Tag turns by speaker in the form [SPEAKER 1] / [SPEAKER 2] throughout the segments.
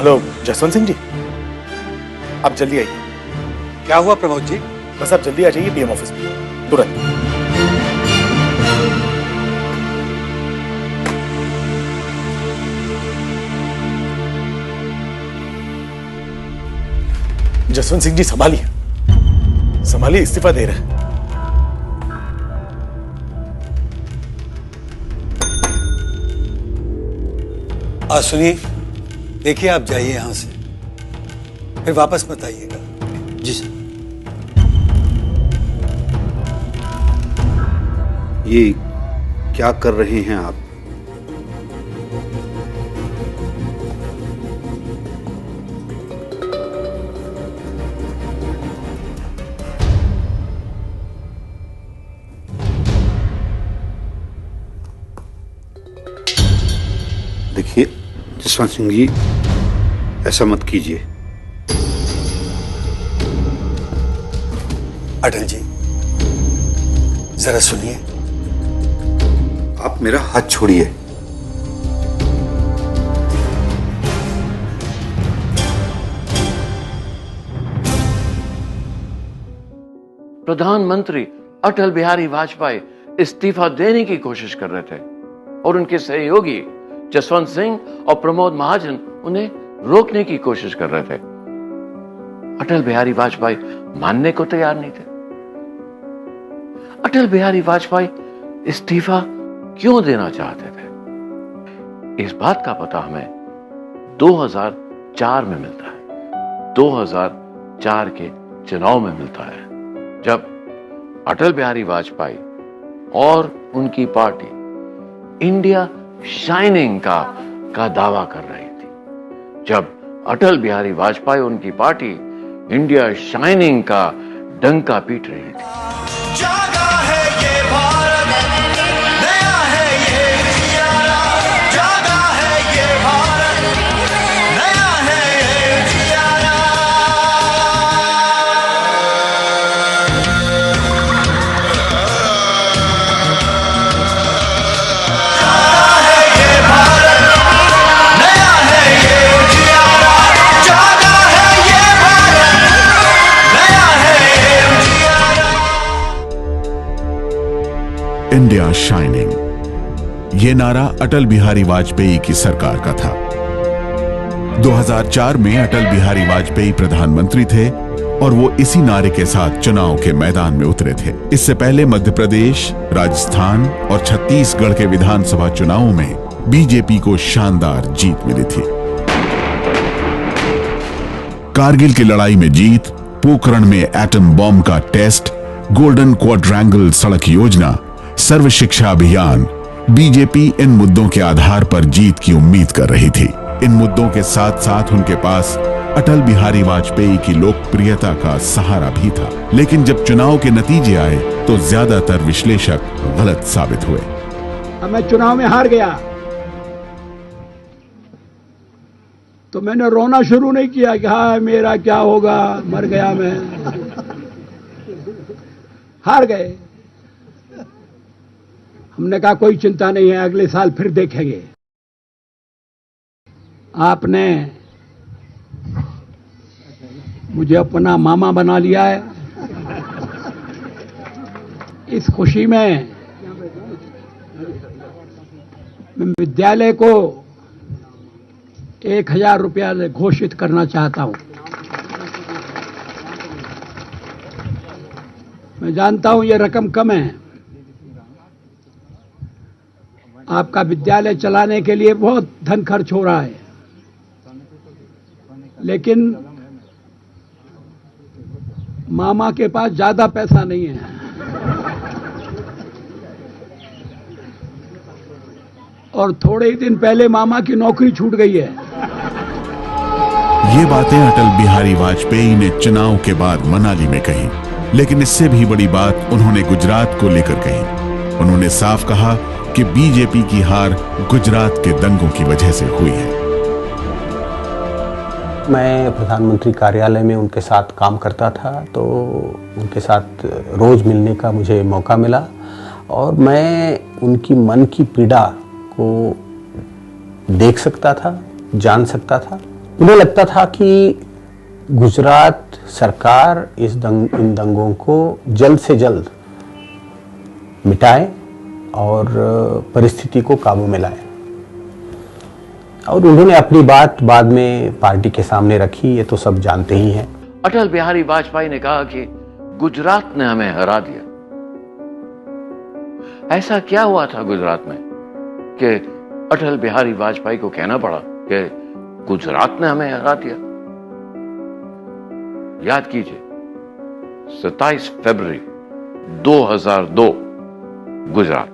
[SPEAKER 1] Hello Jaswant Singh ji, आप जल्दी आइए।
[SPEAKER 2] क्या हुआ प्रमोद जी?
[SPEAKER 1] बस आप जल्दी आ जाइए पीएम ऑफिस में तुरंत। जसवंत सिंह जी संभालिए, संभालिए, इस्तीफा दे रहे हैं।
[SPEAKER 2] सुनिए, देखिए आप जाइए यहां से, फिर वापस मत आइएगा।
[SPEAKER 3] जी सर। ये क्या कर रहे हैं आप? देखिए जसवंत सिंह जी, ऐसा मत कीजिए।
[SPEAKER 2] अटल जी जरा सुनिए।
[SPEAKER 3] आप मेरा हाथ छोड़िए।
[SPEAKER 4] प्रधानमंत्री अटल बिहारी वाजपेयी इस्तीफा देने की कोशिश कर रहे थे और उनके सहयोगी जसवंत सिंह और प्रमोद महाजन उन्हें रोकने की कोशिश कर रहे थे। अटल बिहारी वाजपेयी मानने को तैयार नहीं थे। अटल बिहारी वाजपेयी इस्तीफा क्यों देना चाहते थे, इस बात का पता हमें 2004 में मिलता है। 2004 के चुनाव में मिलता है, जब अटल बिहारी वाजपेयी और उनकी पार्टी इंडिया शाइनिंग का दावा कर रही थी। जब अटल बिहारी वाजपेयी उनकी पार्टी इंडिया शाइनिंग का डंका पीट रही थी।
[SPEAKER 5] जागा है ये भारत, नया है ये जियारा। जागा है ये भारत, नया है ये जियारा। जागा है ये भारत, नया है ये जियारा। जागा है ये भारत, नया है ये जियारा।
[SPEAKER 6] इंडिया शाइनिंग, ये नारा अटल बिहारी वाजपेयी की सरकार का था। 2004 में अटल बिहारी वाजपेयी प्रधानमंत्री थे और वो इसी नारे के साथ चुनाव के मैदान में उतरे थे। इससे पहले मध्य प्रदेश, राजस्थान और छत्तीसगढ़ के विधानसभा चुनावों में बीजेपी को शानदार जीत मिली थी। कारगिल की लड़ाई में जीत, पोखरण में एटम बॉम्ब का टेस्ट, गोल्डन क्वाड्रैंगल सड़क योजना, सर्व शिक्षा अभियान, बीजेपी इन मुद्दों के आधार पर जीत की उम्मीद कर रही थी। इन मुद्दों के साथ साथ उनके पास अटल बिहारी वाजपेयी की लोकप्रियता का सहारा भी था। लेकिन जब चुनाव के नतीजे आए तो ज्यादातर विश्लेषक गलत साबित हुए।
[SPEAKER 7] अब मैं चुनाव में हार गया तो मैंने रोना शुरू नहीं किया कि हाँ मेरा क्या होगा, मर गया मैं। हार गए, हमने कहा कोई चिंता नहीं है, अगले साल फिर देखेंगे। आपने मुझे अपना मामा बना लिया है। इस खुशी में मैं विद्यालय को 1000 रुपया घोषित करना चाहता हूं। मैं जानता हूं ये रकम कम है, आपका विद्यालय चलाने के लिए बहुत धन खर्च हो रहा है, लेकिन मामा के पास ज्यादा पैसा नहीं है। और थोड़े ही दिन पहले मामा की नौकरी छूट गई है।
[SPEAKER 6] ये बातें अटल बिहारी वाजपेयी ने चुनाव के बाद मनाली में कही, लेकिन इससे भी बड़ी बात उन्होंने गुजरात को लेकर कही। उन्होंने साफ कहा कि बीजेपी की हार गुजरात के दंगों की वजह से हुई है।
[SPEAKER 8] मैं प्रधानमंत्री कार्यालय में उनके साथ काम करता था, तो उनके साथ रोज मिलने का मुझे मौका मिला और मैं उनकी मन की पीड़ा को देख सकता था, जान सकता था उन्हें लगता था कि गुजरात सरकार इन दंगों को जल्द से जल्द मिटाए और परिस्थिति को काबू में लाए। और उन्होंने अपनी बात बाद में पार्टी के सामने रखी, ये तो सब जानते ही हैं।
[SPEAKER 4] अटल बिहारी वाजपेयी ने कहा कि गुजरात ने हमें हरा दिया। ऐसा क्या हुआ था गुजरात में कि अटल बिहारी वाजपेयी को कहना पड़ा कि गुजरात ने हमें हरा दिया? याद कीजिए, 27 फरवरी 2002, गुजरात।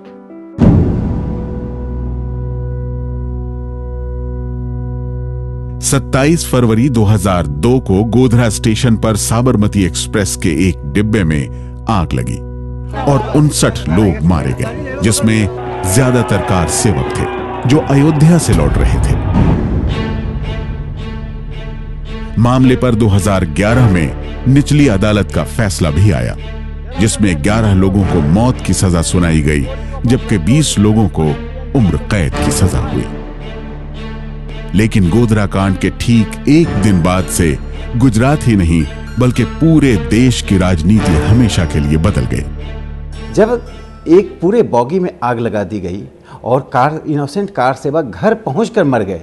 [SPEAKER 6] सत्ताईस फरवरी 2002 को गोधरा स्टेशन पर साबरमती एक्सप्रेस के एक डिब्बे में आग लगी और 59 लोग मारे गए, जिसमें ज्यादातर कार सेवक थे जो अयोध्या से लौट रहे थे। मामले पर 2011 में निचली अदालत का फैसला भी आया, जिसमें 11 लोगों को मौत की सजा सुनाई गई, जबकि 20 लोगों को उम्र कैद की सजा हुई। लेकिन गोधरा कांड के ठीक एक दिन बाद से गुजरात ही नहीं बल्कि पूरे देश की राजनीति हमेशा के लिए बदल गई।
[SPEAKER 9] जब एक पूरे बॉगी में आग लगा दी गई और इनोसेंट कार सेवक घर पहुंचकर मर गए।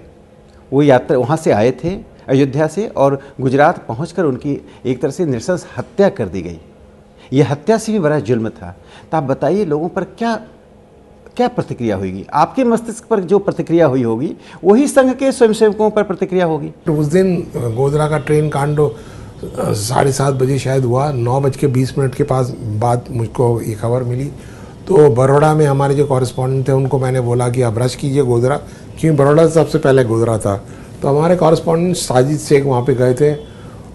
[SPEAKER 9] वो यात्रा वहां से आए थे अयोध्या से और गुजरात पहुंचकर उनकी एक तरह से नृशंस हत्या कर दी गई। ये हत्या से भी बड़ा जुल्म था। तो आप बताइए लोगों पर क्या प्रतिक्रिया होगी? आपके मस्तिष्क पर जो प्रतिक्रिया हुई होगी वही संघ के स्वयंसेवकों पर प्रतिक्रिया होगी।
[SPEAKER 10] उस दिन गोधरा का ट्रेन कांड 7:30 बजे शायद हुआ। 9:20 के पास बाद मुझको ये खबर मिली, तो बड़ौदा में हमारे जो कॉरेस्पॉन्डेंट थे उनको मैंने बोला कि आप रश कीजिए गोधरा, क्योंकि बड़ौदा सबसे पहले गोधरा था। तो हमारे कॉरेस्पॉन्डेंट साजिद शेख वहाँ पे गए थे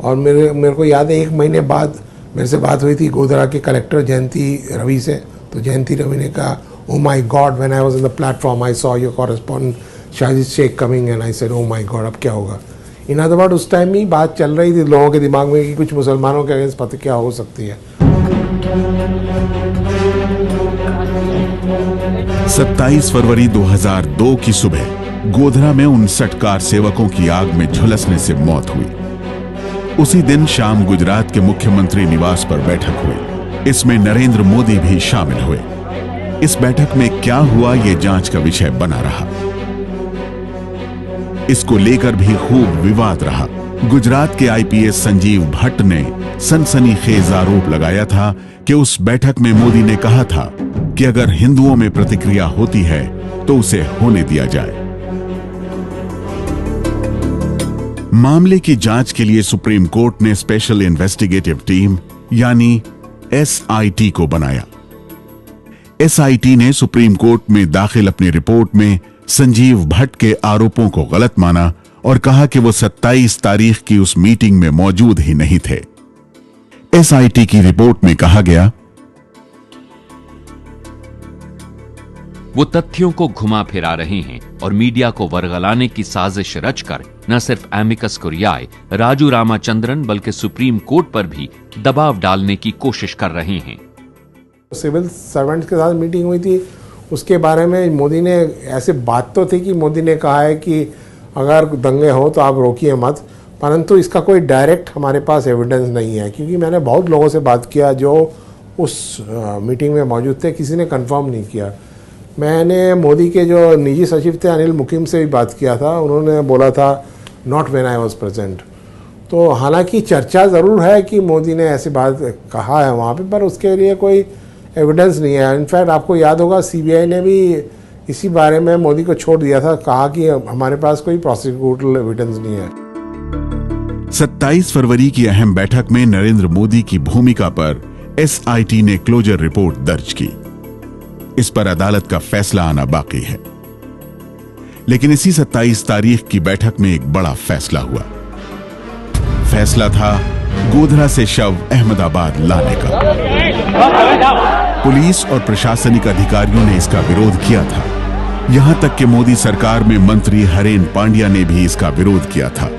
[SPEAKER 10] और मेरे को याद है 1 महीने बाद मेरे से बात हुई थी गोधरा के कलेक्टर जयंती रवि से। तो जयंती रवि ने कहा, "Oh my God, when I was in the platform, I saw your correspondent Shahid Sheikh coming and I said, oh my God, अब क्या होगा?" इन अदर वर्ड उस टाइम ही बात चल रही थी लोगों के दिमाग में कि कुछ मुसलमानों के अगेंस्ट प्रतिक्रिया हो सकती है।
[SPEAKER 6] 27 फरवरी 2002 की सुबह गोधरा में 59 कार सेवकों की आग में झुलसने से मौत हुई। उसी दिन शाम गुजरात के मुख्यमंत्री निवास पर बैठक हुई। इसमें नरेंद्र मोदी भी शामिल हुए। इस बैठक में क्या हुआ ये जांच का विषय बना रहा। इसको लेकर भी खूब विवाद रहा। गुजरात के आईपीएस संजीव भट्ट ने सनसनीखेज आरोप लगाया था कि उस बैठक में मोदी ने कहा था कि अगर हिंदुओं में प्रतिक्रिया होती है तो उसे होने दिया जाए। मामले की जांच के लिए सुप्रीम कोर्ट ने स्पेशल इन्वेस्टिगेटिव टीम यानी एसआईटी को बनाया। एसआईटी ने सुप्रीम कोर्ट में दाखिल अपनी रिपोर्ट में संजीव भट्ट के आरोपों को गलत माना और कहा कि वो 27 तारीख की उस मीटिंग में मौजूद ही नहीं थे। एसआईटी की रिपोर्ट में कहा गया,
[SPEAKER 11] वो तथ्यों को घुमा फिरा रहे हैं और मीडिया को वर्गलाने की साजिश रचकर न सिर्फ एमिकस कुरियाई राजू रामाचंद्रन बल्कि सुप्रीम कोर्ट पर भी दबाव डालने की कोशिश कर रहे हैं।
[SPEAKER 10] सिविल सर्वेंट्स के साथ मीटिंग हुई थी, उसके बारे में मोदी ने ऐसे बात तो थी कि मोदी ने कहा है कि अगर दंगे हो तो आप रोकिए मत, परंतु इसका कोई डायरेक्ट हमारे पास एविडेंस नहीं है। क्योंकि मैंने बहुत लोगों से बात किया जो उस मीटिंग में मौजूद थे, किसी ने कंफर्म नहीं किया। मैंने मोदी के जो निजी सचिव थे अनिल मुकिम से भी बात किया था, उन्होंने बोला था not when I was present. तो हालांकि चर्चा ज़रूर है कि मोदी ने ऐसी बात कहा है वहाँ पे, पर उसके लिए कोई एविडेंस नहीं है। इनफैक्ट आपको याद होगा सीबीआई ने भी इसी बारे में मोदी को छोड़ दिया था, कहा कि हमारे पास कोई प्रोसिक्यूटल एविडेंस नहीं है।
[SPEAKER 6] 27 फरवरी की अहम बैठक में नरेंद्र मोदी की भूमिका पर एसआईटी ने क्लोजर रिपोर्ट दर्ज की। इस पर अदालत का फैसला आना बाकी है। लेकिन इसी 27 तारीख की बैठक में एक बड़ा फैसला हुआ। फैसला था गोधरा से शव अहमदाबाद लाने का। पुलिस और प्रशासनिक अधिकारियों ने इसका विरोध किया था। यहां तक कि मोदी सरकार में मंत्री हरेन पांड्या ने भी इसका विरोध किया था।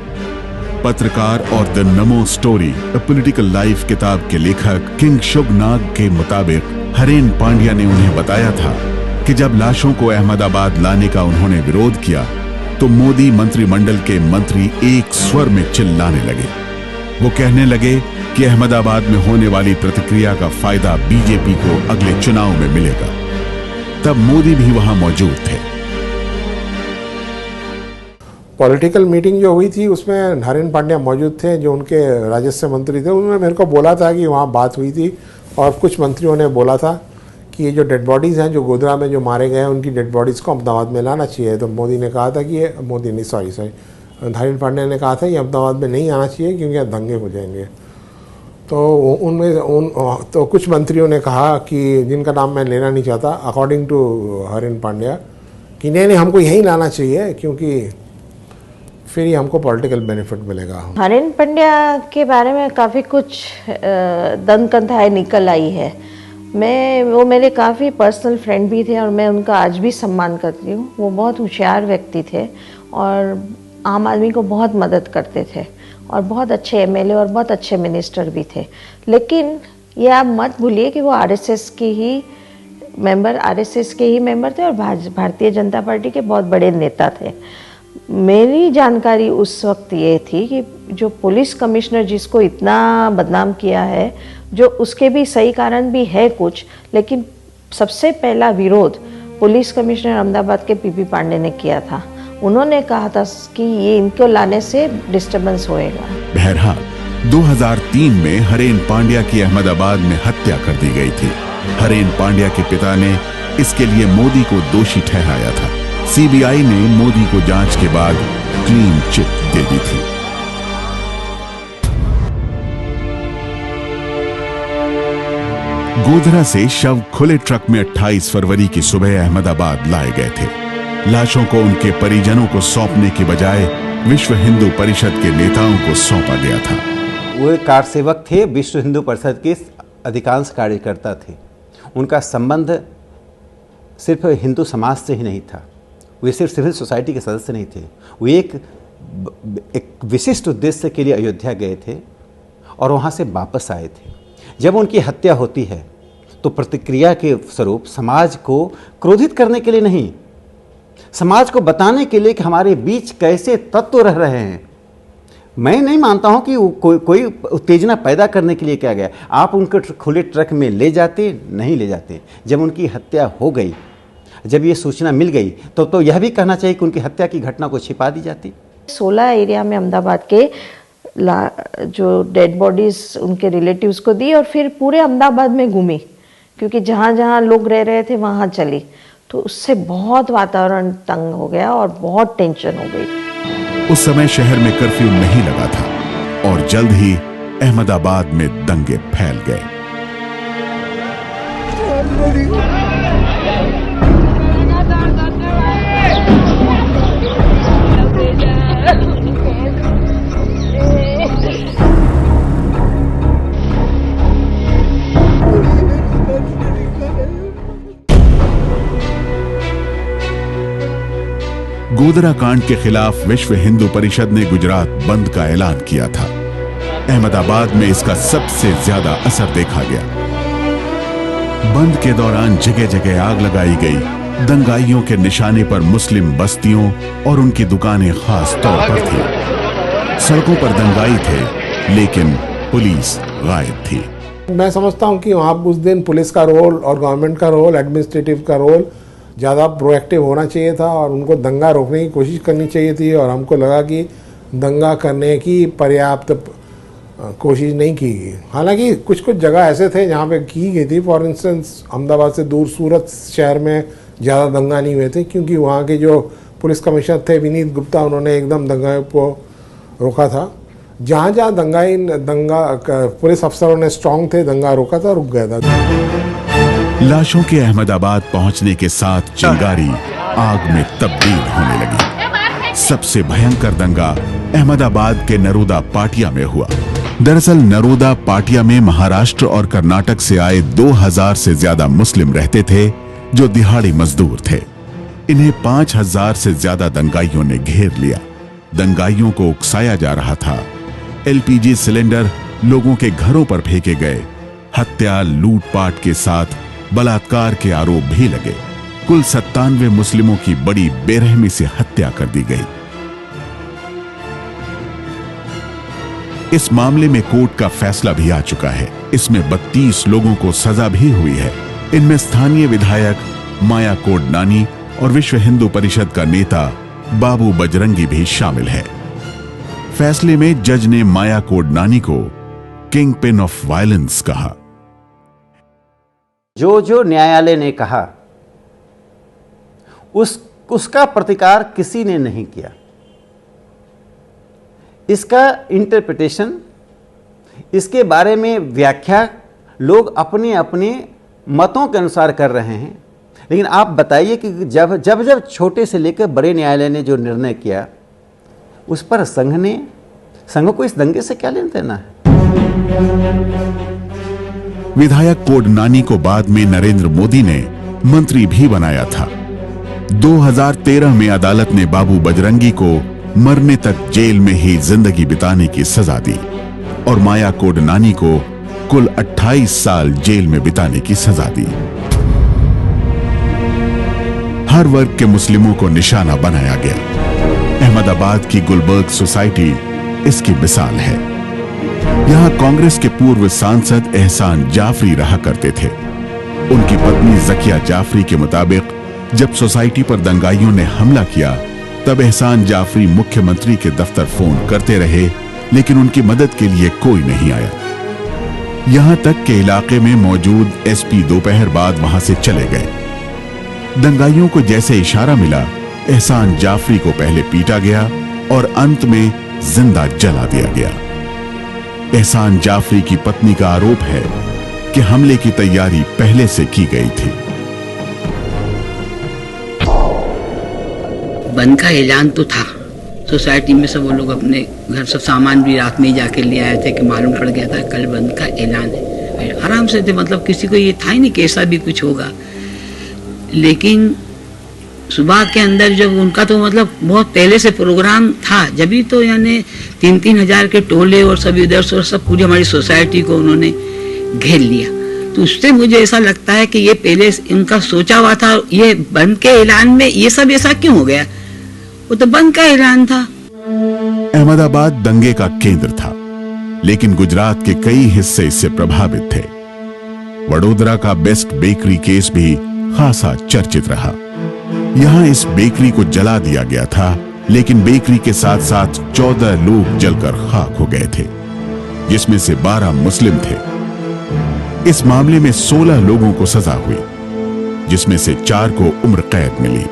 [SPEAKER 6] पत्रकार और the NaMo story a political life किताब के लेखक किंग शुभनाग के मुताबिक हरेन पांड्या ने उन्हें बताया था कि जब लाशों को अहमदाबाद लाने का उन्होंने विरोध किया तो मोदी मंत्रिमंडल के मंत्री एक स्वर में चिल्लाने लगे। वो कहने लगे कि अहमदाबाद में होने वाली प्रतिक्रिया का फायदा बीजेपी को अगले चुनाव में मिलेगा। तब मोदी भी वहां मौजूद थे।
[SPEAKER 10] पॉलिटिकल मीटिंग जो हुई थी उसमें हरेन पांड्या मौजूद थे, जो उनके राजस्व मंत्री थे। उन्होंने मेरे को बोला था कि वहाँ बात हुई थी और कुछ मंत्रियों ने बोला था कि ये जो डेड बॉडीज़ हैं जो गोधरा में जो मारे गए हैं उनकी डेड बॉडीज़ को अहमदाबाद में लाना चाहिए। तो मोदी ने कहा था कि ये मोदी नहीं सॉरी हरेन पांड्या ने कहा था कि अहमदाबाद में नहीं आना चाहिए क्योंकि यहाँ दंगे हो जाएंगे। तो तो कुछ मंत्रियों ने कहा कि जिनका नाम मैं लेना नहीं चाहता, अकॉर्डिंग टू हरेन पांड्या, कि नहीं हमको यहीं लाना चाहिए क्योंकि फिर ही हमको पॉलिटिकल बेनिफिट मिलेगा।
[SPEAKER 12] हरेन पांड्या के बारे में काफ़ी कुछ दंत-कथाएं निकल आई है। वो मेरे काफ़ी पर्सनल फ्रेंड भी थे और मैं उनका आज भी सम्मान करती हूँ। वो बहुत होशियार व्यक्ति थे और आम आदमी को बहुत मदद करते थे और बहुत अच्छे एमएलए और बहुत अच्छे मिनिस्टर भी थे। लेकिन ये आप मत भूलिए कि वो आरएसएस के ही मेंबर थे और भारतीय जनता पार्टी के बहुत बड़े नेता थे। मेरी जानकारी उस वक्त ये थी कि जो पुलिस कमिश्नर जिसको इतना बदनाम किया है, जो उसके भी सही कारण भी है कुछ, लेकिन सबसे पहला विरोध पुलिस कमिश्नर अहमदाबाद के पीपी पांडे ने किया था। उन्होंने कहा था कि ये इनको लाने से डिस्टर्बेंस होएगा।
[SPEAKER 6] बहरहाल 2003 में हरेन पांड्या की अहमदाबाद में हत्या कर दी गई थी। हरेन पांड्या के पिता ने इसके लिए मोदी को दोषी ठहराया था। सीबीआई ने मोदी को जांच के बाद क्लीन चिट दे दी थी। गोधरा से शव खुले ट्रक में 28 फरवरी की सुबह अहमदाबाद लाए गए थे। लाशों को उनके परिजनों को सौंपने के बजाय विश्व हिंदू परिषद के नेताओं को सौंपा गया था।
[SPEAKER 9] वो कार सेवक थे, विश्व हिंदू परिषद के अधिकांश कार्यकर्ता थे। उनका संबंध सिर्फ हिंदू समाज से ही नहीं था, वे सिर्फ सिविल सोसाइटी के सदस्य नहीं थे। वो एक विशिष्ट उद्देश्य के लिए अयोध्या गए थे और वहाँ से वापस आए थे। जब उनकी हत्या होती है तो प्रतिक्रिया के स्वरूप समाज को क्रोधित करने के लिए नहीं, समाज को बताने के लिए कि हमारे बीच कैसे तत्व रह रहे हैं। मैं नहीं मानता हूं कि कोई उत्तेजना पैदा करने के लिए किया गया। आप उनको खुले ट्रक में ले जाते, नहीं ले जाते। जब उनकी हत्या हो गई, जब ये सूचना मिल गई तो यह भी कहना चाहिए कि उनकी हत्या की घटना को छिपा दी जाती।
[SPEAKER 12] 16 एरिया में अहमदाबाद के जो डेड बॉडीज उनके रिलेटिव्स को दी और फिर पूरे अहमदाबाद में घूमी, क्योंकि जहाँ जहाँ लोग रह रहे थे वहाँ चली। तो उससे बहुत वातावरण तंग हो गया और बहुत टेंशन हो गई।
[SPEAKER 6] उस समय शहर में कर्फ्यू नहीं लगा था और जल्द ही अहमदाबाद में दंगे फैल गए। गोधरा कांड के खिलाफ विश्व हिंदू परिषद ने गुजरात बंद का ऐलान किया था। अहमदाबाद में इसका सबसे ज्यादा असर देखा गया। बंद के दौरान जगह जगह आग लगाई गई। दंगाइयों के निशाने पर मुस्लिम बस्तियों और उनकी दुकानें खास तौर पर थी। सड़कों पर दंगाई थे लेकिन पुलिस गायब थी।
[SPEAKER 10] मैं समझता हूं कि वहाँ उस दिन पुलिस का रोल और गवर्नमेंट का रोल, एडमिनिस्ट्रेटिव का रोल ज़्यादा प्रोएक्टिव होना चाहिए था और उनको दंगा रोकने की कोशिश करनी चाहिए थी। और हमको लगा कि दंगा करने की पर्याप्त कोशिश नहीं की गई। हालांकि कुछ कुछ जगह ऐसे थे जहाँ पे की गई थी। फॉर इंस्टेंस अहमदाबाद से दूर सूरत शहर में ज़्यादा दंगा नहीं हुए थे, क्योंकि वहाँ के जो पुलिस कमिश्नर थे विनीत गुप्ता, उन्होंने एकदम दंगा को रोका था। जहाँ जहाँ दंगा पुलिस अफसरों ने स्ट्रांग थे, दंगा रोका था, रुक गया था।
[SPEAKER 6] लाशों के अहमदाबाद पहुंचने के साथ चिंगारी आग में तब्दील होने लगी। सबसे भयंकर दंगा अहमदाबाद के नरोदा पाटिया में हुआ। दरअसल नरोदा पाटिया में महाराष्ट्र और कर्नाटक से आए 2000 से ज्यादा मुस्लिम रहते थे जो दिहाड़ी मजदूर थे। इन्हें 5000 से ज्यादा दंगाइयों ने घेर लिया। दंगाइयों को उकसाया जा रहा था। एलपीजी सिलेंडर लोगों के घरों पर फेंके गए। हत्या, लूटपाट के साथ बलात्कार के आरोप भी लगे। कुल 97 मुस्लिमों की बड़ी बेरहमी से हत्या कर दी गई। इस मामले में कोर्ट का फैसला भी आ चुका है। इसमें 32 लोगों को सजा भी हुई है। इनमें स्थानीय विधायक माया कोडनानी और विश्व हिंदू परिषद का नेता बाबू बजरंगी भी शामिल है। फैसले में जज ने माया कोडनानी को किंग पिन ऑफ वायलेंस कहा।
[SPEAKER 9] जो न्यायालय ने कहा उसका प्रतिकार किसी ने नहीं किया। इसका इंटरप्रिटेशन, इसके बारे में व्याख्या लोग अपने अपने मतों के अनुसार कर रहे हैं। लेकिन आप बताइए कि जब छोटे से लेकर बड़े न्यायालय ने जो निर्णय किया उस पर संघ को इस दंगे से क्या लेना देना है?
[SPEAKER 6] विधायक कोडनानी को बाद में नरेंद्र मोदी ने मंत्री भी बनाया था। 2013 में अदालत ने बाबू बजरंगी को मरने तक जेल में ही जिंदगी बिताने की सजा दी और माया कोडनानी को कुल 28 साल जेल में बिताने की सजा दी। हर वर्ग के मुस्लिमों को निशाना बनाया गया। अहमदाबाद की गुलबर्ग सोसाइटी इसकी मिसाल है। यहां कांग्रेस के पूर्व सांसद एहसान जाफरी रहा करते थे। उनकी पत्नी जकिया जाफरी के मुताबिक जब सोसाइटी पर दंगाइयों ने हमला किया तब एहसान जाफरी मुख्यमंत्री के दफ्तर फोन करते रहे, लेकिन उनकी मदद के लिए कोई नहीं आया। यहां तक के इलाके में मौजूद एसपी दोपहर बाद वहां से चले गए। दंगाइयों को जैसे इशारा मिला, एहसान जाफरी को पहले पीटा गया और अंत में जिंदा जला दिया गया। एहसान जाफरी की पत्नी का आरोप है कि हमले की तैयारी पहले से की गई थी।
[SPEAKER 13] बंद का ऐलान तो था सोसाइटी में, सब वो लोग अपने घर सब सामान भी रात में ही जाके ले आए थे कि मालूम पड़ गया था कल बंद का ऐलान है। आराम से थे, मतलब किसी को ये था ही नहीं कि ऐसा भी कुछ होगा। लेकिन सुबह के अंदर जब उनका तो मतलब बहुत पहले से प्रोग्राम था, जब भी तो यानी 3-3 हजार के टोले और सब इधर से सब पूरी हमारी सोसाइटी को उन्होंने घेर लिया। तो उससे मुझे ऐसा लगता है कि ये पहले इनका सोचा हुआ था। ये बंद के ऐलान में ये सब ऐसा क्यों हो गया? वो तो बंद का ऐलान था।
[SPEAKER 6] अहमदाबाद दंगे का केंद्र था, लेकिन गुजरात के कई हिस्से इससे प्रभावित थे। वडोदरा का बेस्ट बेकरी केस भी खासा चर्चित रहा। यहां इस बेकरी को जला दिया गया था, लेकिन बेकरी के साथ साथ 14 लोग जलकर खाक हो गए थे, जिसमें से 12 मुस्लिम थे। इस मामले में 16 लोगों को सजा हुई, जिसमें से 4 को उम्र कैद मिली।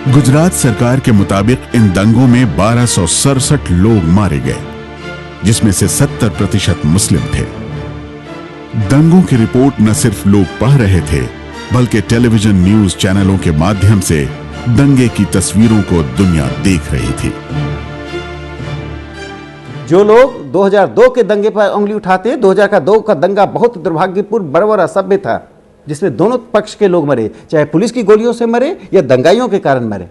[SPEAKER 6] गुजरात सरकार के मुताबिक इन दंगों में 1267 लोग मारे गए, जिसमें से 70% मुस्लिम थे। दंगों की रिपोर्ट न सिर्फ लोग पढ़ रहे थे, बल्कि टेलीविजन न्यूज चैनलों के माध्यम से दंगे की तस्वीरों को दुनिया देख रही थी।
[SPEAKER 9] जो लोग 2002 के दंगे पर उंगली उठाते हैं, 2002 का दंगा बहुत दुर्भाग्यपूर्ण, बर्बर, असभ्य था, जिसमें दोनों पक्ष के लोग मरे, चाहे पुलिस की गोलियों से मरे या दंगाइयों के कारण मरे।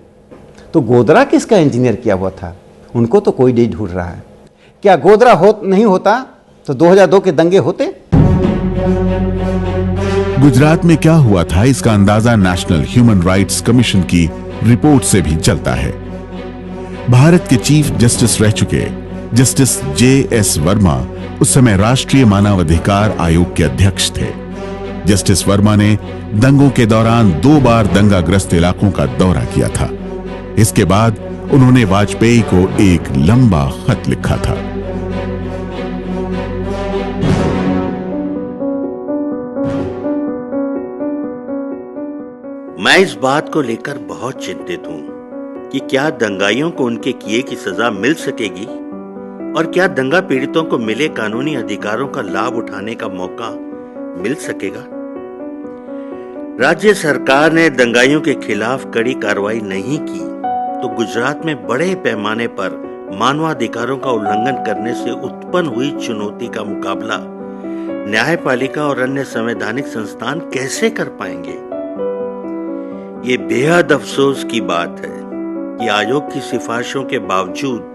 [SPEAKER 9] तो गोधरा किसका इंजीनियर किया हुआ था? उनको तो कोई नहीं ढूंढ रहा है। क्या गोधरा नहीं होता तो 2002 के दंगे होते?
[SPEAKER 6] गुजरात में क्या हुआ था, इसका अंदाजा नेशनल ह्यूमन राइट्स कमीशन की रिपोर्ट से भी चलता है। भारत के चीफ जस्टिस रह चुके जस्टिस J.S. वर्मा उस समय राष्ट्रीय मानवाधिकार आयोग के अध्यक्ष थे। जस्टिस वर्मा ने दंगों के दौरान 2 बार दंगाग्रस्त इलाकों का दौरा किया था। इसके बाद उन्होंने वाजपेयी को एक लंबा खत लिखा था।
[SPEAKER 14] मैं इस बात को लेकर बहुत चिंतित हूं कि क्या दंगाइयों को उनके किए की सजा मिल सकेगी और क्या दंगा पीड़ितों को मिले कानूनी अधिकारों का लाभ उठाने का मौका मिल सकेगा। राज्य सरकार ने दंगाइयों के खिलाफ कड़ी कार्रवाई नहीं की तो गुजरात में बड़े पैमाने पर मानवाधिकारों का उल्लंघन करने से उत्पन्न हुई चुनौती का मुकाबला न्यायपालिका और अन्य संवैधानिक संस्थान कैसे कर पाएंगे। ये बेहद अफसोस की बात है कि आयोग की सिफारिशों के बावजूद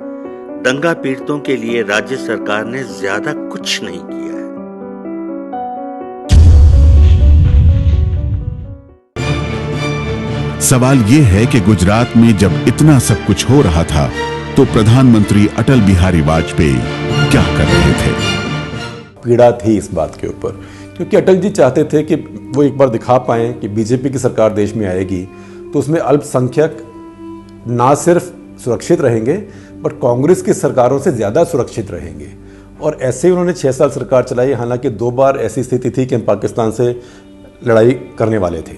[SPEAKER 14] दंगा पीड़ितों के लिए राज्य सरकार ने ज्यादा कुछ नहीं किया है।
[SPEAKER 6] सवाल ये है कि गुजरात में जब इतना सब कुछ हो रहा था तो प्रधानमंत्री अटल बिहारी वाजपेयी क्या कर रहे थे?
[SPEAKER 1] पीड़ा थी इस बात के ऊपर, क्योंकि अटल जी चाहते थे कि वो एक बार दिखा पाएं कि बीजेपी की सरकार देश में आएगी तो उसमें अल्पसंख्यक ना सिर्फ सुरक्षित रहेंगे बट कांग्रेस की सरकारों से ज़्यादा सुरक्षित रहेंगे। और ऐसे ही उन्होंने 6 साल सरकार चलाई। हालांकि 2 बार ऐसी स्थिति थी कि हम पाकिस्तान से लड़ाई करने वाले थे,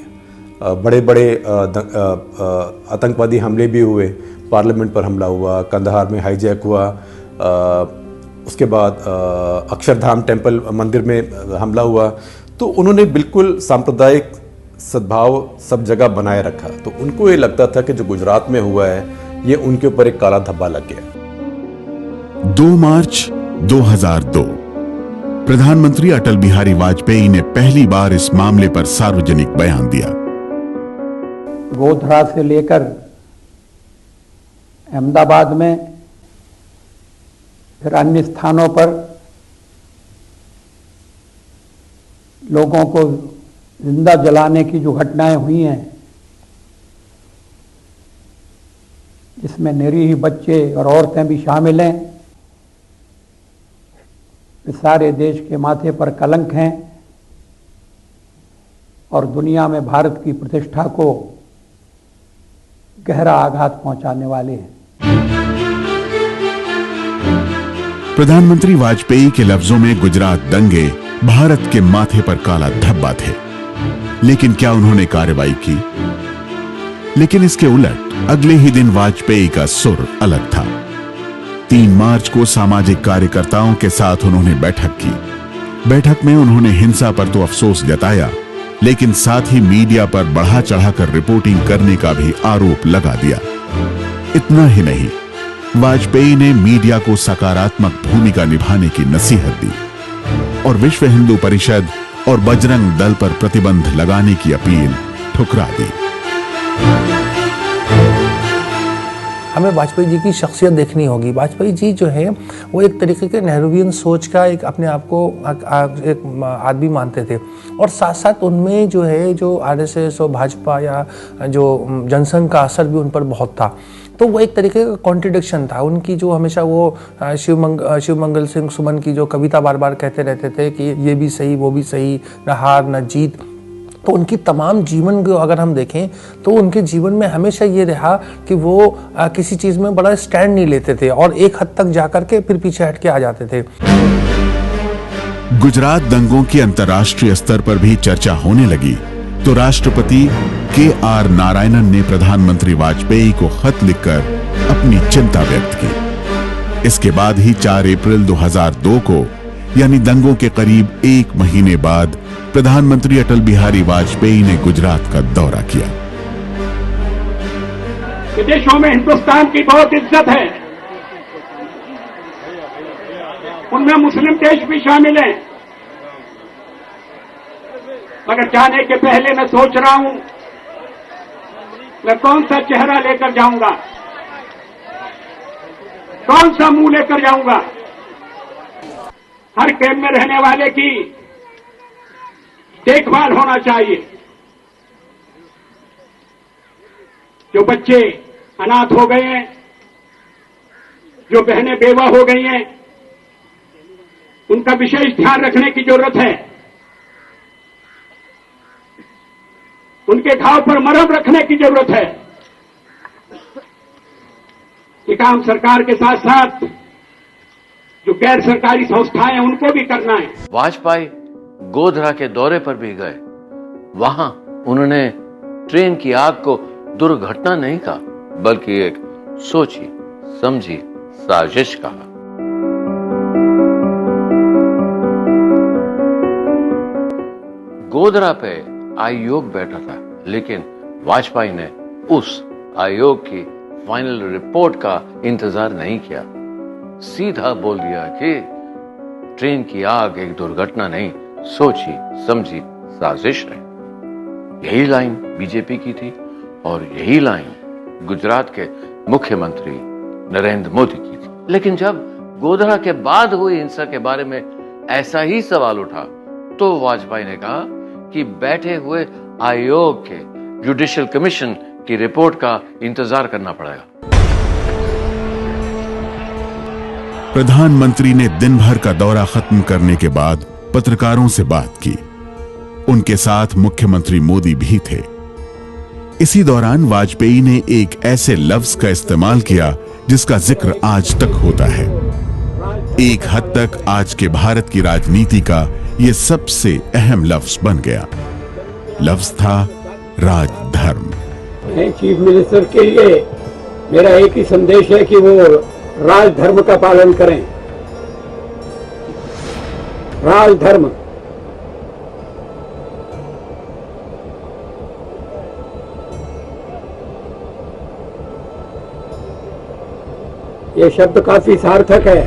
[SPEAKER 1] बड़े बड़े आतंकवादी हमले भी हुए, पार्लियामेंट पर हमला हुआ, कंदहार में हाईजैक हुआ, उसके बाद अक्षरधाम टेम्पल मंदिर में हमला हुआ। तो उन्होंने बिल्कुल सांप्रदायिक सद्भाव सब जगह बनाए रखा। तो उनको ये लगता था कि जो गुजरात में हुआ है ये उनके ऊपर एक काला धब्बा लग गया।
[SPEAKER 6] 2 मार्च 2002 प्रधानमंत्री अटल बिहारी वाजपेयी ने पहली बार इस मामले पर सार्वजनिक बयान दिया।
[SPEAKER 7] गोधरा से लेकर अहमदाबाद में फिर अन्य स्थानों पर लोगों को जिंदा जलाने की जो घटनाएं हुई हैं, जिसमें निरीह बच्चे और औरतें भी शामिल हैं, वे सारे देश के माथे पर कलंक हैं और दुनिया में भारत की प्रतिष्ठा को गहरा आघात पहुंचाने वाले हैं।
[SPEAKER 6] प्रधानमंत्री वाजपेयी के लफ्जों में गुजरात दंगे भारत के माथे पर काला धब्बा थे, लेकिन क्या उन्होंने कार्रवाई की? लेकिन इसके उलट अगले ही दिन वाजपेयी का सुर अलग था। 3 मार्च को सामाजिक कार्यकर्ताओं के साथ उन्होंने बैठक की। बैठक में उन्होंने हिंसा पर तो अफसोस जताया, लेकिन साथ ही मीडिया पर बढ़ा चढ़ाकर रिपोर्टिंग करने का भी आरोप लगा दिया। इतना ही नहीं, वाजपेयी ने मीडिया को सकारात्मक भूमिका निभाने की नसीहत दी और विश्व हिंदू परिषद और बजरंग दल पर प्रतिबंध लगाने की अपील ठुकरा दी।
[SPEAKER 8] हमें वाजपेयी जी की शख्सियत देखनी होगी। वाजपेयी जी जो है वो एक तरीके के नेहरूवियन सोच का एक अपने आप को एक आदमी मानते थे और साथ साथ उनमें जो है जो आरएसएस और भाजपा या जो जनसंघ का असर भी उन पर बहुत था। तो वो एक तरीके का कॉन्ट्रडिक्शन था उनकी, जो हमेशा वो शिवमंगल सिंह सुमन की जो कविता बार बार कहते रहते थे कि ये भी सही वो भी सही, न हार न जीत। तो उनकी तमाम जीवन को अगर हम देखें तो उनके जीवन में हमेशा ये रहा कि वो किसी चीज में बड़ा स्टैंड नहीं लेते थे और एक हद तक जाकर के फिर पीछे हट के आ जाते थे।
[SPEAKER 6] गुजरात दंगों की अंतर्राष्ट्रीय स्तर पर भी चर्चा होने लगी तो राष्ट्रपति KR नारायणन ने प्रधानमंत्री वाजपेयी को खत लिखकर अपनी चिंता व्यक्त की। इसके बाद ही 4 अप्रैल 2002 को, यानी दंगों के करीब 1 महीने बाद, प्रधानमंत्री अटल बिहारी वाजपेयी ने गुजरात का दौरा किया।
[SPEAKER 7] विदेशों में हिंदुस्तान की बहुत इज्जत है, उनमें मुस्लिम देश भी शामिल हैं, मगर जाने के पहले मैं सोच रहा हूं मैं कौन सा चेहरा लेकर जाऊंगा, कौन सा मुंह लेकर जाऊंगा। हर कैंप में रहने वाले की देखभाल होना चाहिए। जो बच्चे अनाथ हो गए हैं, जो बहनें बेवा हो गई हैं, उनका विशेष ध्यान रखने की जरूरत है। उनके घाव पर मरहम रखने की जरूरत है। ये काम सरकार के साथ साथ जो गैर सरकारी संस्थाएं हैं उनको भी करना है।
[SPEAKER 4] वाजपेयी गोधरा के दौरे पर भी गए। वहां उन्होंने ट्रेन की आग को दुर्घटना नहीं कहा, बल्कि एक सोची समझी साजिश कहा। गोधरा पे आयोग बैठा था, लेकिन वाजपेयी ने उस आयोग की फाइनल रिपोर्ट का इंतजार नहीं किया। सीधा बोल दिया कि ट्रेन की आग एक दुर्घटना नहीं, सोची समझी साजिश है। यही लाइन बीजेपी की थी और यही लाइन गुजरात के मुख्यमंत्री नरेंद्र मोदी की थी। लेकिन जब गोधरा के बाद हुई हिंसा के बारे में ऐसा ही सवाल उठा तो वाजपेयी ने कहा कि बैठे हुए आयोग के जुडिशियल कमीशन की रिपोर्ट का इंतजार करना पड़ेगा।
[SPEAKER 6] प्रधानमंत्री ने दिन भर का दौरा खत्म करने के बाद पत्रकारों से बात की। उनके साथ मुख्यमंत्री मोदी भी थे। इसी दौरान वाजपेयी ने एक ऐसे लफ्ज का इस्तेमाल किया जिसका जिक्र आज तक होता है। एक हद तक आज के भारत की राजनीति का यह सबसे अहम लफ्ज बन गया। लफ्ज था राजधर्म।
[SPEAKER 7] चीफ मिनिस्टर के लिए मेरा एक ही संदेश है कि वो राजधर्म का पालन करें। राजधर्म ये शब्द काफी सार्थक है।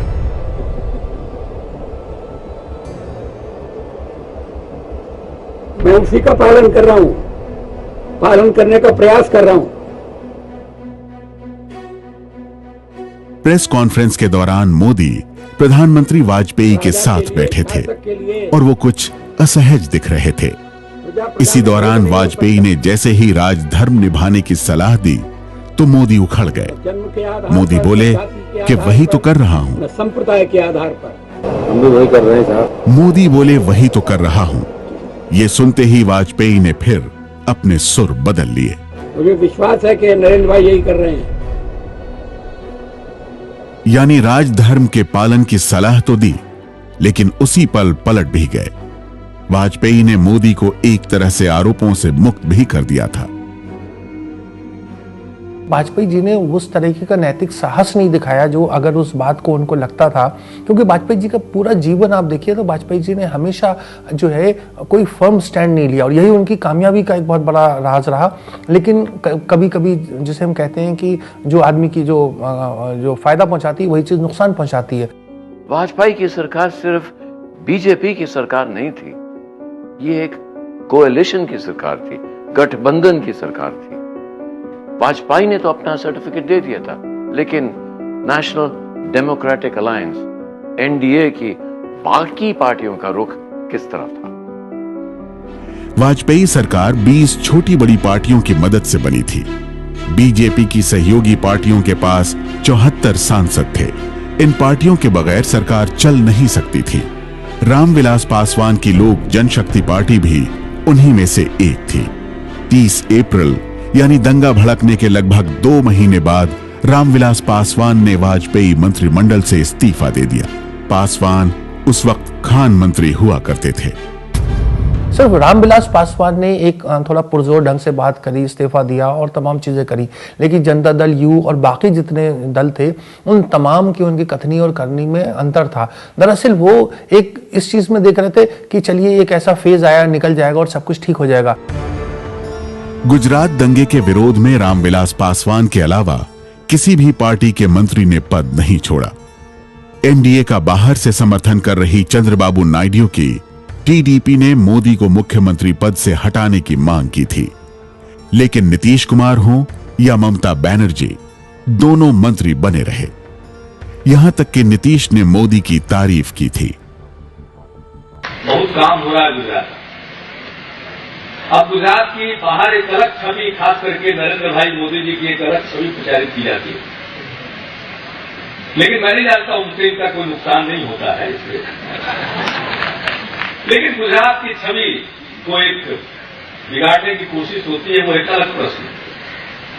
[SPEAKER 7] मैं उसी का पालन कर रहा हूं, पालन करने का प्रयास कर रहा हूं।
[SPEAKER 6] प्रेस कॉन्फ्रेंस के दौरान मोदी प्रधानमंत्री वाजपेयी के साथ बैठे थे और वो कुछ असहज दिख रहे थे। इसी दौरान वाजपेयी ने जैसे ही राजधर्म निभाने की सलाह दी तो मोदी उखड़ गए। मोदी बोले कि वही तो कर रहा हूं।
[SPEAKER 7] संप्रदाय के आधार पर
[SPEAKER 3] हम भी वही कर रहे हैं साहब।
[SPEAKER 6] मोदी बोले वही तो कर रहा हूं। ये सुनते ही वाजपेयी ने फिर अपने सुर बदल लिए।
[SPEAKER 7] मुझे विश्वास है कि नरेंद्र भाई यही कर रहे हैं।
[SPEAKER 6] यानी राजधर्म के पालन की सलाह तो दी, लेकिन उसी पल पलट भी गए। वाजपेयी ने मोदी को एक तरह से आरोपों से मुक्त भी कर दिया था।
[SPEAKER 8] वाजपेयी जी ने उस तरीके का नैतिक साहस नहीं दिखाया जो अगर उस बात को उनको लगता था, क्योंकि वाजपेयी जी का पूरा जीवन आप देखिए तो वाजपेयी जी ने हमेशा जो है कोई फर्म स्टैंड नहीं लिया और यही उनकी कामयाबी का एक बहुत बड़ा राज रहा। लेकिन कभी कभी जिसे हम कहते हैं कि जो आदमी की जो फायदा पहुंचाती है वही चीज नुकसान पहुंचाती है।
[SPEAKER 4] वाजपेयी की सरकार सिर्फ बीजेपी की सरकार नहीं थी, ये एक कोएलिशन की सरकार थी, गठबंधन की सरकार थी। वाजपेयी ने तो अपना सर्टिफिकेट दे दिया था, लेकिन नेशनल डेमोक्रेटिक अलायंस एनडीए की बाकी पार्टियों का रुख किस तरह था?
[SPEAKER 6] वाजपेयी सरकार 20 छोटी बड़ी पार्टियों की मदद से बनी थी। बीजेपी की सहयोगी पार्टियों के पास 74 सांसद थे। इन पार्टियों के बगैर सरकार चल नहीं सकती थी। रामविलास पासवान की लोक जनशक्ति पार्टी भी उन्हीं में से एक थी। 30 अप्रैल यानी दंगा भड़कने के लगभग 2 महीने बाद रामविलास पासवान ने वाजपेयी मंत्रिमंडल से इस्तीफा दे दिया। पासवान उस वक्त खान मंत्री हुआ करते थे।
[SPEAKER 8] सिर्फ रामविलास पासवान ने एक थोड़ा पुरजोर ढंग से बात करी, इस्तीफा दिया और तमाम चीजें करी, लेकिन जनता दल यू और बाकी जितने दल थे उन तमाम की उनकी कथनी और करनी में अंतर था। दरअसल वो एक इस चीज में देख रहे थे कि चलिए एक ऐसा फेज आया, निकल जाएगा और सब कुछ ठीक हो जाएगा।
[SPEAKER 6] गुजरात दंगे के विरोध में रामविलास पासवान के अलावा किसी भी पार्टी के मंत्री ने पद नहीं छोड़ा। एनडीए का बाहर से समर्थन कर रही चंद्रबाबू नायडू की टीडीपी ने मोदी को मुख्यमंत्री पद से हटाने की मांग की थी, लेकिन नीतीश कुमार हो या ममता बनर्जी दोनों मंत्री बने रहे। यहां तक कि नीतीश ने मोदी की तारीफ की थी।
[SPEAKER 15] बहुत काम हो रहा है गुजरात। अब गुजरात की बाहर एक अलग छवि, खास करके नरेंद्र भाई मोदी जी की एक अलग छवि प्रचारित की जाती है, लेकिन मैं नहीं जानता उनसे इनका कोई नुकसान नहीं होता है इसलिए। लेकिन गुजरात की छवि को एक बिगाड़ने की कोशिश होती है, वो एक अलग प्रश्न है।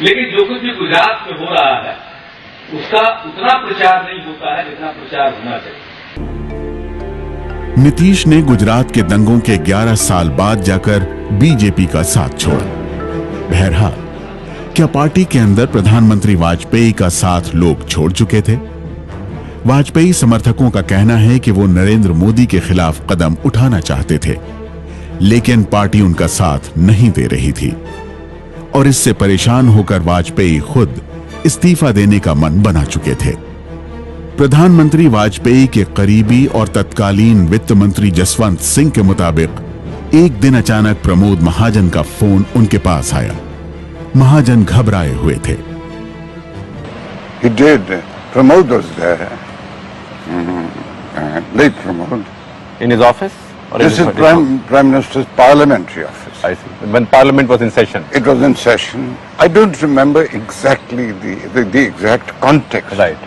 [SPEAKER 15] लेकिन जो कुछ भी गुजरात में हो रहा है उसका उतना प्रचार नहीं होता है जितना प्रचार होना चाहिए।
[SPEAKER 6] नीतीश ने गुजरात के दंगों के 11 साल बाद जाकर बीजेपी का साथ छोड़ा। बहरहाल, क्या पार्टी के अंदर प्रधानमंत्री वाजपेयी का साथ लोग छोड़ चुके थे? वाजपेयी समर्थकों का कहना है कि वो नरेंद्र मोदी के खिलाफ कदम उठाना चाहते थे, लेकिन पार्टी उनका साथ नहीं दे रही थी और इससे परेशान होकर वाजपेयी खुद इस्तीफा देने का मन बना चुके थे। प्रधानमंत्री वाजपेयी के करीबी और तत्कालीन वित्त मंत्री जसवंत सिंह के मुताबिक एक दिन अचानक प्रमोद महाजन का फोन उनके पास आया। महाजन घबराए हुए थे।
[SPEAKER 3] He did. Pramod was there. Late Pramod.
[SPEAKER 16] In his office?
[SPEAKER 3] This is Prime Minister's parliamentary office.
[SPEAKER 16] I see. When Parliament was in session.
[SPEAKER 3] It was in session. I don't remember exactly the exact context.
[SPEAKER 16] Right.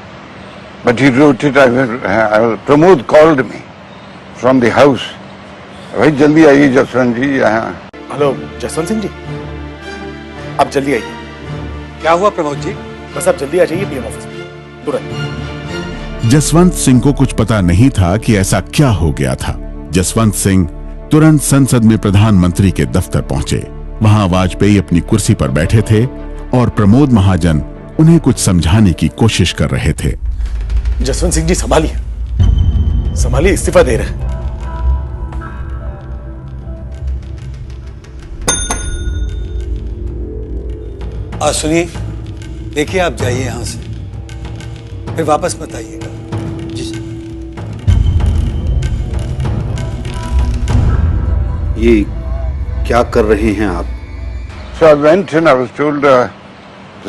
[SPEAKER 3] But he wrote it. Pramod called me from the house. भाई जल्दी आइए जसवंत जी यहाँ.
[SPEAKER 17] Hello Jaswant Singh ji, आप जल्दी आइए.
[SPEAKER 2] क्या हुआ प्रमोद जी?
[SPEAKER 17] बस आप जल्दी आ जाइए पीएम ऑफिस में तुरंत.
[SPEAKER 6] जसवंत सिंह को कुछ पता नहीं था कि ऐसा क्या हो गया था. जसवंत सिंह तुरंत संसद में प्रधानमंत्री के दफ्तर पहुंचे. वहां वाजपेयी अपनी कुर्सी पर बैठे थे और प्रमोद महाजन उन्हें कुछ समझाने की कोशिश कर रहे थे.
[SPEAKER 17] जसवंत सिंह जी संभालिए, संभालिए, इस्तीफा दे रहे हैं.
[SPEAKER 2] सुनिए, देखिए आप जाइए यहां से, फिर वापस मत आइएगा. जी सर.
[SPEAKER 3] ये क्या कर रहे हैं आप? So I went and I was told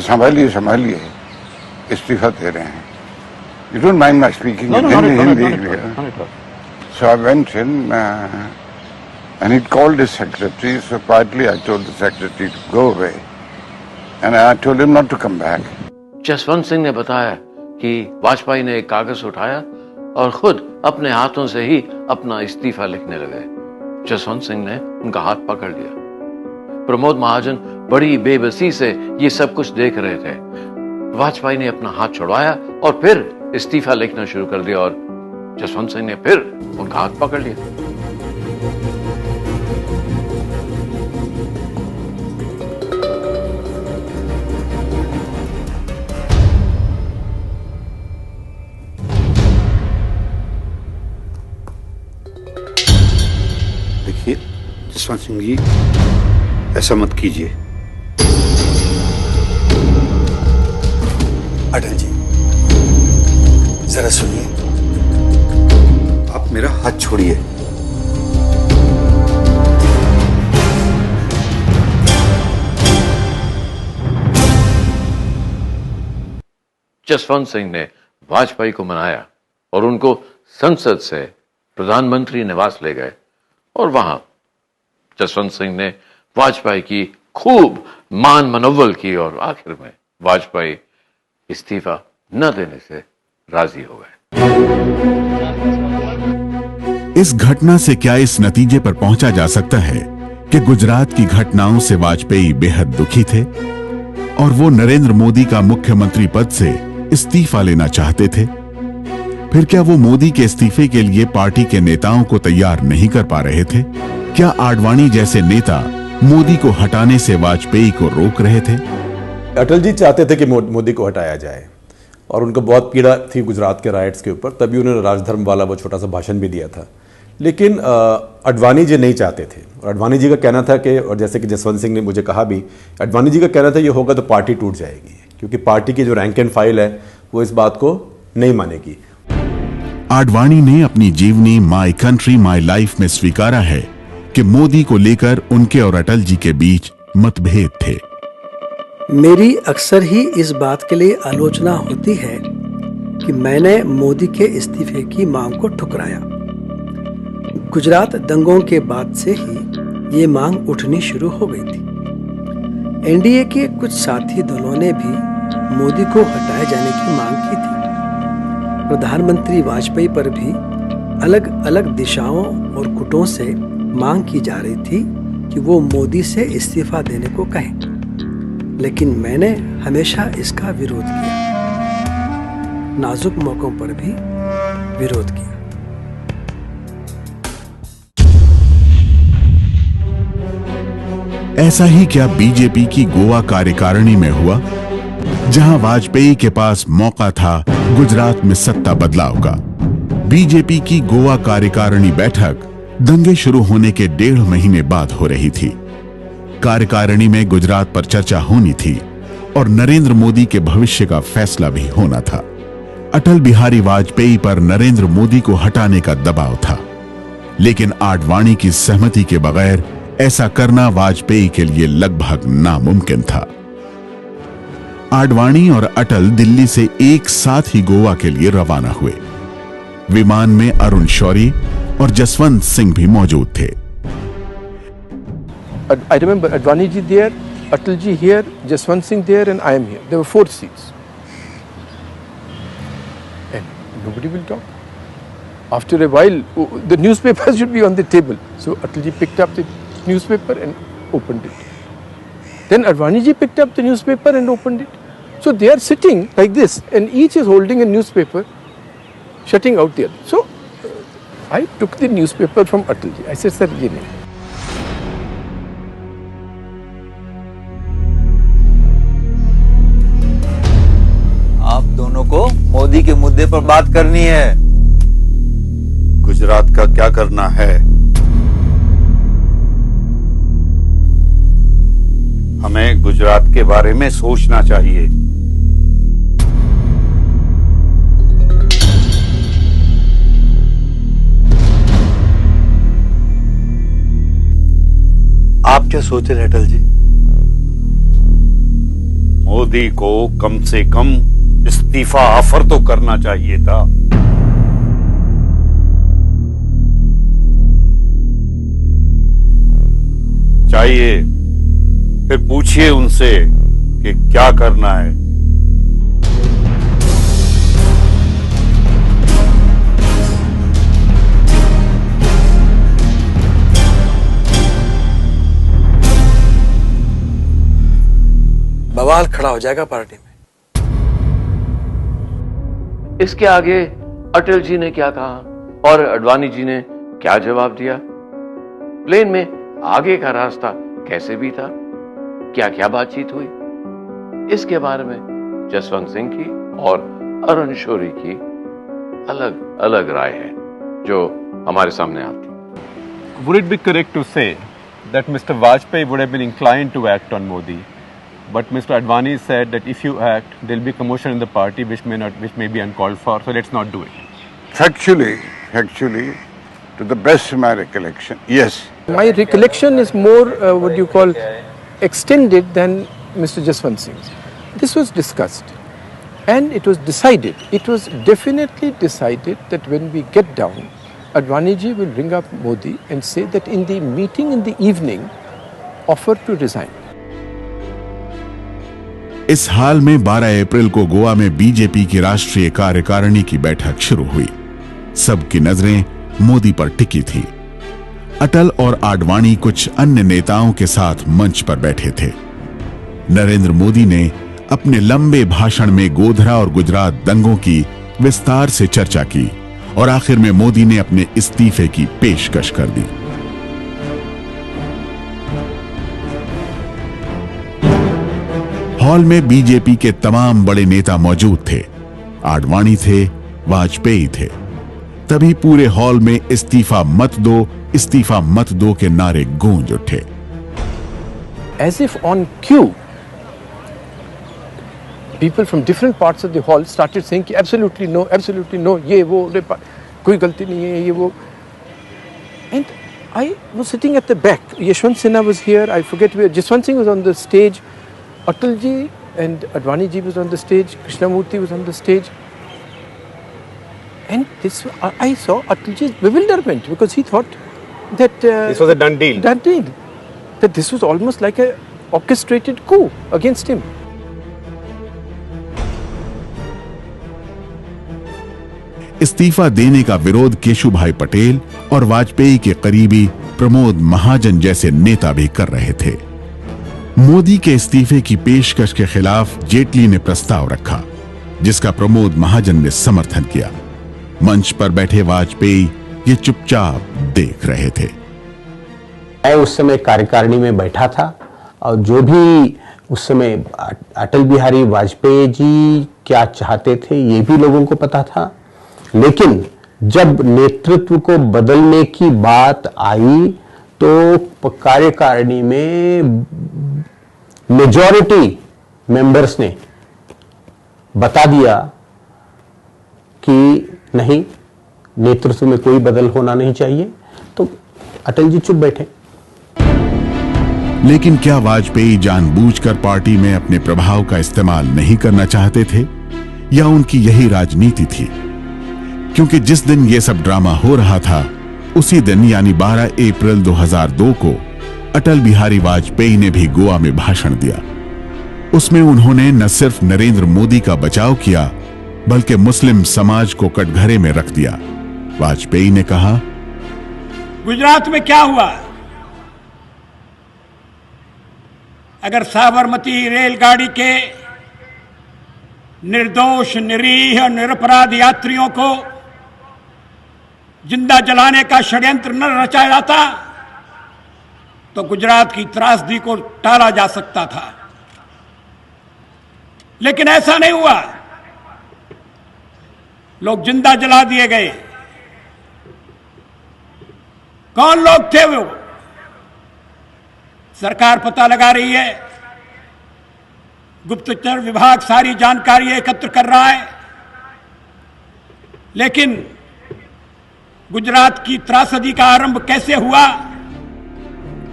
[SPEAKER 3] संभालिए संभालिए, इस्तीफा दे रहे हैं. You don't mind my speaking in Hindi? So I went in and he called his secretary. So quietly I told the secretary to go away. And I told him not to come back.
[SPEAKER 4] Jaswant Singh ने बताया कि वाजपेयी ने एक कागज उठाया और खुद अपने हाथों से ही अपना इस्तीफा लिखने लगे. जसवंत सिंह ने उनका हाथ पकड़ लिया. प्रमोद महाजन बड़ी बेबसी से ये सब कुछ देख रहे थे. वाजपेयी ने अपना हाथ छुड़वाया और फिर इस्तीफा लिखना शुरू कर दिया और जसवंत सिंह ने फिर उनका हाथ पकड़ लिया.
[SPEAKER 3] देखिए जसवंत सिंह जी, ऐसा मत कीजिए.
[SPEAKER 2] अटल जी जरा सुनिए.
[SPEAKER 3] आप मेरा हाथ छोड़िए.
[SPEAKER 4] जसवंत सिंह ने वाजपेयी को मनाया और उनको संसद से प्रधानमंत्री निवास ले गए और वहां जसवंत सिंह ने वाजपेयी की खूब मान मनोवल की और आखिर में वाजपेयी इस्तीफा न देने से राजी हो गए.
[SPEAKER 6] इस घटना से क्या इस नतीजे पर पहुंचा जा सकता है कि गुजरात की घटनाओं से वाजपेयी बेहद दुखी थे और वो नरेंद्र मोदी का मुख्यमंत्री पद से इस्तीफा लेना चाहते थे. फिर क्या वो मोदी के इस्तीफे के लिए पार्टी के नेताओं को तैयार नहीं कर पा रहे थे? क्या आडवाणी जैसे नेता मोदी को हटाने से वाजपेयी को रोक रहे थे?
[SPEAKER 1] अटल जी चाहते थे कि मोदी को हटाया जाए और उनको बहुत पीड़ा थी गुजरात के राइट्स के ऊपर, तभी उन्होंने राजधर्म वाला वो छोटा सा भाषण भी दिया था. लेकिन अडवाणी जी नहीं चाहते थे और अडवाणी जी का कहना था कि, और जैसे कि जसवंत सिंह ने मुझे कहा भी, अडवाणी जी का कहना था ये होगा तो पार्टी टूट जाएगी, क्योंकि पार्टी की जो रैंक एंड फाइल है वो इस बात को नहीं मानेगी.
[SPEAKER 6] आडवाणी ने अपनी जीवनी माई कंट्री माई लाइफ में स्वीकारा है कि मोदी को लेकर उनके और अटल जी के बीच मतभेद थे.
[SPEAKER 18] मेरी अक्सर ही इस बात के लिए आलोचना होती है कि मैंने मोदी के इस्तीफे की मांग को ठुकराया. गुजरात दंगों के बाद से ही ये मांग उठनी शुरू हो गई थी. एनडीए के कुछ साथी दलों ने भी मोदी को हटाए जाने की मांग की थी. प्रधानमंत्री वाजपेयी पर भी अलग अलग दिशाओं और गुटों से मांग की जा रही थी कि वो मोदी से इस्तीफा देने को कहें, लेकिन मैंने हमेशा इसका विरोध किया. नाजुक मौकों पर भी विरोध किया.
[SPEAKER 6] ऐसा ही क्या बीजेपी की गोवा कार्यकारिणी में हुआ, जहां वाजपेयी के पास मौका था गुजरात में सत्ता बदलाव का. बीजेपी की गोवा कार्यकारिणी बैठक दंगे शुरू होने के 1.5 महीने बाद हो रही थी. कार्यकारिणी में गुजरात पर चर्चा होनी थी और नरेंद्र मोदी के भविष्य का फैसला भी होना था. अटल बिहारी वाजपेयी पर नरेंद्र मोदी को हटाने का दबाव था, लेकिन आडवाणी की सहमति के बगैर ऐसा करना वाजपेयी के लिए लगभग नामुमकिन था. आडवाणी और अटल दिल्ली से एक साथ ही गोवा के लिए रवाना हुए. विमान में अरुण शौरी, और जसवंत सिंह भी मौजूद थे।
[SPEAKER 19] I remember Advani ji there, Atal ji here, Jaswant Singh there, and I am here. There were 4 seats. And nobody will talk. After a while, the newspapers should be on the table. So Atal ji picked up the newspaper and opened it. Then Advani ji picked up the newspaper and opened it. So they are sitting like this, and each is holding a newspaper, shutting out the other. So I took the newspaper from Atal ji. I said, sir, ye nahi.
[SPEAKER 20] आप दोनों को मोदी के मुद्दे पर बात करनी है।
[SPEAKER 3] गुजरात का क्या करना है? हमें गुजरात के बारे में सोचना चाहिए।
[SPEAKER 20] आप क्या सोच रहे हैं अटल जी?
[SPEAKER 3] मोदी को कम से कम इस्तीफा ऑफर तो करना चाहिए था। चाहिए, फिर पूछिए उनसे कि क्या करना है।
[SPEAKER 20] बवाल खड़ा हो जाएगा पार्टी में।
[SPEAKER 4] इसके आगे अटल जी ने क्या कहा और अडवाणी जी ने क्या जवाब दिया? प्लेन में आगे का रास्ता कैसे भी था? क्या क्या बातचीत हुई? इसके बारे में जसवंत सिंह की और अरुण शौरी की अलग अलग राय है जो हमारे सामने आती।
[SPEAKER 16] Would it be correct to say that Mr. Vajpayee would have been inclined to act on Modi, but Mr. Advani said that if you act, there will be commotion in the party which may be uncalled for, so let's not do it.
[SPEAKER 3] Factually, to the best of my recollection, yes.
[SPEAKER 19] My recollection is more, what you call, extended than Mr. Jaswant Singh's. This was discussed and it was decided. It was definitely decided that when we get down, Advani ji will ring up Modi and say that in the meeting in the evening, offer to resign.
[SPEAKER 6] इस हाल में 12 अप्रैल को गोवा में BJP की राष्ट्रीय कार्यकारिणी की बैठक शुरू हुई। सबकी नजरें मोदी पर टिकी थी। अटल और आडवाणी कुछ अन्य नेताओं के साथ मंच पर बैठे थे। नरेंद्र मोदी ने अपने लंबे भाषण में गोधरा और गुजरात दंगों की विस्तार से चर्चा की और आखिर में मोदी ने अपने इस्तीफे की पेशकश कर दी। हॉल में बीजेपी के तमाम बड़े नेता मौजूद थे। आडवाणी थे, वाजपेयी थे। तभी पूरे हॉल में इस्तीफा मत दो के नारे गूंज उठे।
[SPEAKER 19] As if on cue, people from different parts of the hall started saying कि absolutely no, ये वो कोई गलती नहीं है, ये वो। And I was sitting at the back. Yashwant Sinha was here. I forget where. Jaswant Singh was on the stage. Atal ji and Advani ji was on the stage. Krishnamurti was on the stage. And this, I saw Atal ji's bewilderment because he thought that
[SPEAKER 16] this was a done deal.
[SPEAKER 19] That this was almost like a orchestrated coup against him.
[SPEAKER 6] इस्तीफा देने का विरोध केशुभाई पटेल और वाजपेयी के करीबी प्रमोद महाजन जैसे नेता भी कर रहे थे। मोदी के इस्तीफे की पेशकश के खिलाफ जेटली ने प्रस्ताव रखा, जिसका प्रमोद महाजन ने समर्थन किया। मंच पर बैठे वाजपेयी ये चुपचाप देख रहे थे।
[SPEAKER 8] मैं उस समय कार्यकारिणी में बैठा था और जो भी उस समय अटल बिहारी वाजपेयी जी क्या चाहते थे ये भी लोगों को पता था। लेकिन जब नेतृत्व को बदलने की बात आई तो कार्यकारिणी में मेजॉरिटी मेंबर्स ने बता दिया कि नहीं, नेतृत्व में कोई बदल होना नहीं चाहिए। तो अटल जी चुप बैठे।
[SPEAKER 6] लेकिन क्या वाजपेयी जानबूझकर पार्टी में अपने प्रभाव का इस्तेमाल नहीं करना चाहते थे या उनकी यही राजनीति थी? क्योंकि जिस दिन यह सब ड्रामा हो रहा था उसी दिन यानी 12 अप्रैल 2002 को अटल बिहारी वाजपेयी ने भी गोवा में भाषण दिया। उसमें उन्होंने न सिर्फ नरेंद्र मोदी का बचाव किया बल्कि मुस्लिम समाज को कटघरे में रख दिया। वाजपेयी ने कहा,
[SPEAKER 7] गुजरात में क्या हुआ? अगर साबरमती रेलगाड़ी के निर्दोष, निरीह और निरपराध यात्रियों को जिंदा जलाने का षड्यंत्र न रचा जाता तो गुजरात की त्रासदी को टाला जा सकता था, लेकिन ऐसा नहीं हुआ। लोग जिंदा जला दिए गए। कौन लोग थे वो? सरकार पता लगा रही है, गुप्तचर विभाग सारी जानकारी एकत्र कर रहा है, लेकिन गुजरात की त्रासदी का आरंभ कैसे हुआ?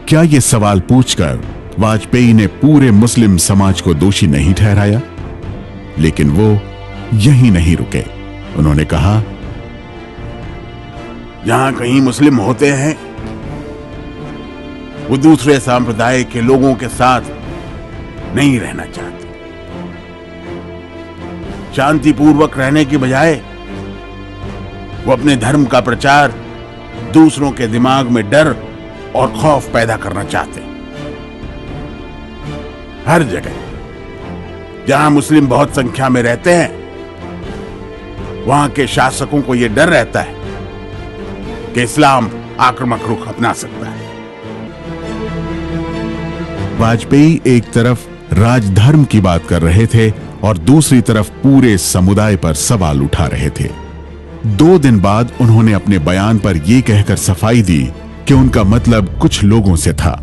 [SPEAKER 6] क्या ये सवाल पूछकर वाजपेयी ने पूरे मुस्लिम समाज को दोषी नहीं ठहराया? लेकिन वो यहीं नहीं रुके। उन्होंने कहा,
[SPEAKER 21] जहां कहीं मुस्लिम होते हैं वो दूसरे संप्रदाय के लोगों के साथ नहीं रहना चाहते। शांतिपूर्वक रहने की बजाय वो अपने धर्म का प्रचार दूसरों के दिमाग में डर और खौफ पैदा करना चाहते हैं। हर जगह जहां मुस्लिम बहुत संख्या में रहते हैं वहां के शासकों को यह डर रहता है कि इस्लाम आक्रामक रुख अपना सकता है।
[SPEAKER 6] वाजपेयी एक तरफ राजधर्म की बात कर रहे थे और दूसरी तरफ पूरे समुदाय पर सवाल उठा रहे थे। 2 दिन बाद उन्होंने अपने बयान पर यह कहकर सफाई दी कि उनका मतलब कुछ लोगों से था।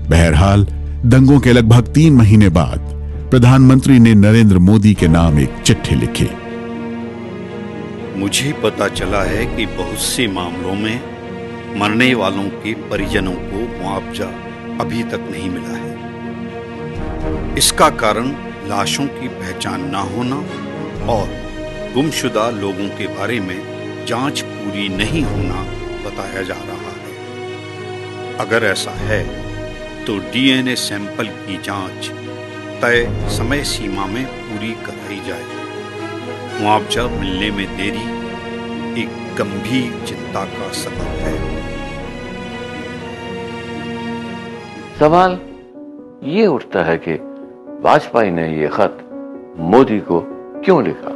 [SPEAKER 6] बहरहाल दंगों के लगभग 3 महीने बाद प्रधानमंत्री ने नरेंद्र मोदी के नाम एक चिट्ठी लिखी।
[SPEAKER 14] मुझे पता चला है कि बहुत से मामलों में मरने वालों के परिजनों को मुआवजा अभी तक नहीं मिला है। इसका कारण लाशों की पहचान न होना और गुमशुदा लोगों के बारे में जांच पूरी नहीं होना बताया जा रहा है। अगर ऐसा है तो डीएनए सैंपल की जांच तय समय सीमा में पूरी कराई जाए। मुआवजा मिलने में देरी एक गंभीर चिंता का सबब है।
[SPEAKER 4] सवाल ये उठता है कि वाजपेयी ने यह खत मोदी को क्यों लिखा?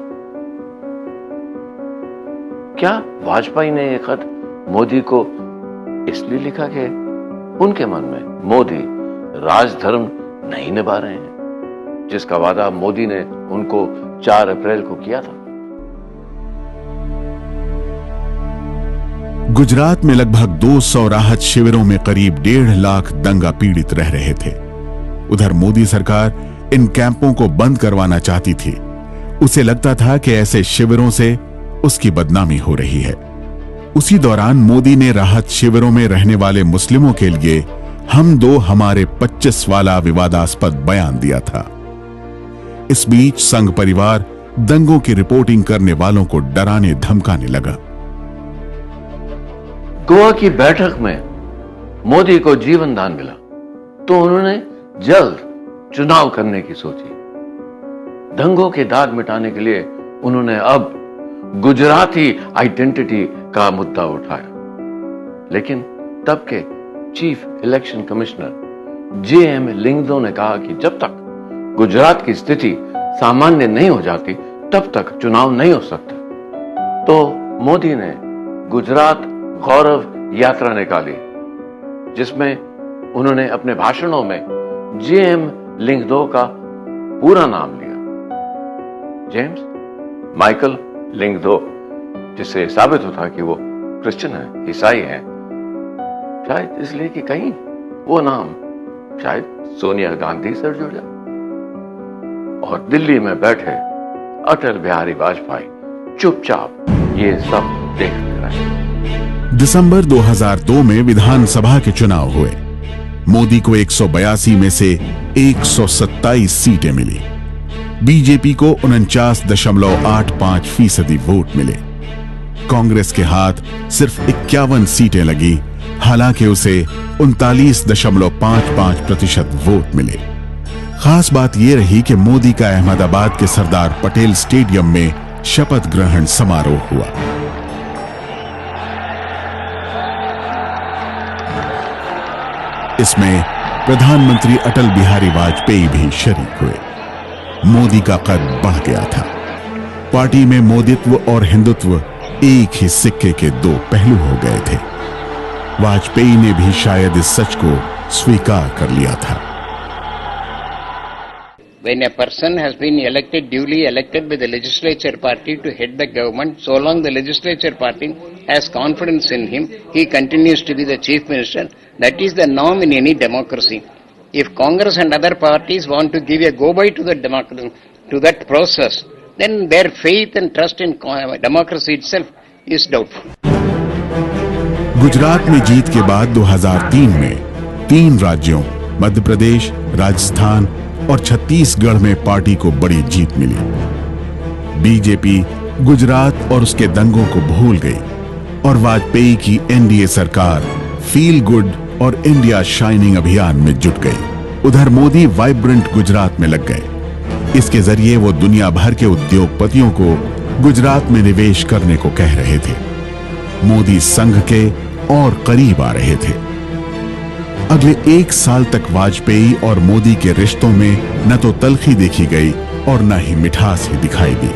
[SPEAKER 4] क्या वाजपेयी ने यह खत मोदी को इसलिए लिखा कि उनके मन में मोदी राजधर्म नहीं निभा रहे हैं, जिसका वादा मोदी ने उनको 4 अप्रैल को किया था?
[SPEAKER 6] गुजरात में लगभग 200 राहत शिविरों में करीब 1.5 लाख दंगा पीड़ित रह रहे थे। उधर मोदी सरकार इन कैंपों को बंद करवाना चाहती थी। उसे लगता था कि ऐसे शिविरों से उसकी बदनामी हो रही है। उसी दौरान मोदी ने राहत शिविरों में रहने वाले मुस्लिमों के लिए हम दो हमारे 25 वाला विवादास्पद बयान दिया था। इस बीच संघ परिवार दंगों की रिपोर्टिंग करने वालों को डराने धमकाने लगा।
[SPEAKER 4] गोवा की बैठक में मोदी को जीवन दान मिला तो उन्होंने जल्द चुनाव करने की सोची। दंगों के दाग मिटाने के लिए उन्होंने अब गुजराती आइडेंटिटी का मुद्दा उठाया, लेकिन तब के chief election commissioner JM Lyngdoh ने कहा कि जब तक गुजरात की स्थिति सामान्य नहीं हो जाती तब तक चुनाव नहीं हो सकते। तो मोदी ने गुजरात गौरव यात्रा निकाली, जिसमें उन्होंने अपने भाषणों में जेएम लिंगदो का पूरा नाम लिया, जेम्स माइकल लिंगदो, जिससे साबित होता कि वो क्रिश्चियन है, ईसाई है। शायद इसलिए कि कहीं वो नाम शायद सोनिया गांधी से जुड़ जाए। और दिल्ली में बैठे अटल बिहारी वाजपेयी चुपचाप ये सब देखते रहे।
[SPEAKER 6] दिसंबर 2002 में विधानसभा के चुनाव हुए। मोदी को 182 में से 127 सीटें मिली। बीजेपी को 49.85% वोट मिले। कांग्रेस के हाथ सिर्फ 51 सीटें लगी, हालांकि उसे 39.55% वोट मिले। खास बात यह रही कि मोदी का अहमदाबाद के सरदार पटेल स्टेडियम में शपथ ग्रहण समारोह हुआ। इसमें प्रधानमंत्री अटल बिहारी वाजपेयी भी शरीक हुए। मोदी का कद बढ़ गया था। पार्टी में मोदित्व और हिंदुत्व एक ही सिक्के के दो पहलू हो गए थे। वाजपेयी ने भी शायद इस सच को स्वीकार कर लिया था।
[SPEAKER 5] When a person has been elected, duly elected by the legislature party to head the government, so long the legislature party has confidence in him, he continues to be the chief minister. That is the norm in any democracy. If Congress and other parties want to give a go-by to that process, then their faith and trust in democracy itself is doubtful.
[SPEAKER 6] Gujarat में जीत के बाद 2003 में 3 राज्यों मध्य प्रदेश, राजस्थान और छत्तीसगढ़ में party को बड़ी जीत मिली। BJP Gujarat और उसके दंगों को भूल गई और वाजपेयी की एनडीए सरकार फील गुड और इंडिया शाइनिंग अभियान में जुट गई। उधर मोदी वाइब्रेंट गुजरात में लग गए। इसके जरिए वो दुनिया भर के उद्योगपतियों को गुजरात में निवेश करने को कह रहे थे। मोदी संघ के और करीब आ रहे थे। अगले 1 साल तक वाजपेयी और मोदी के रिश्तों में न तो तलखी देखी गई और न ही मिठास ही दिखाई दी।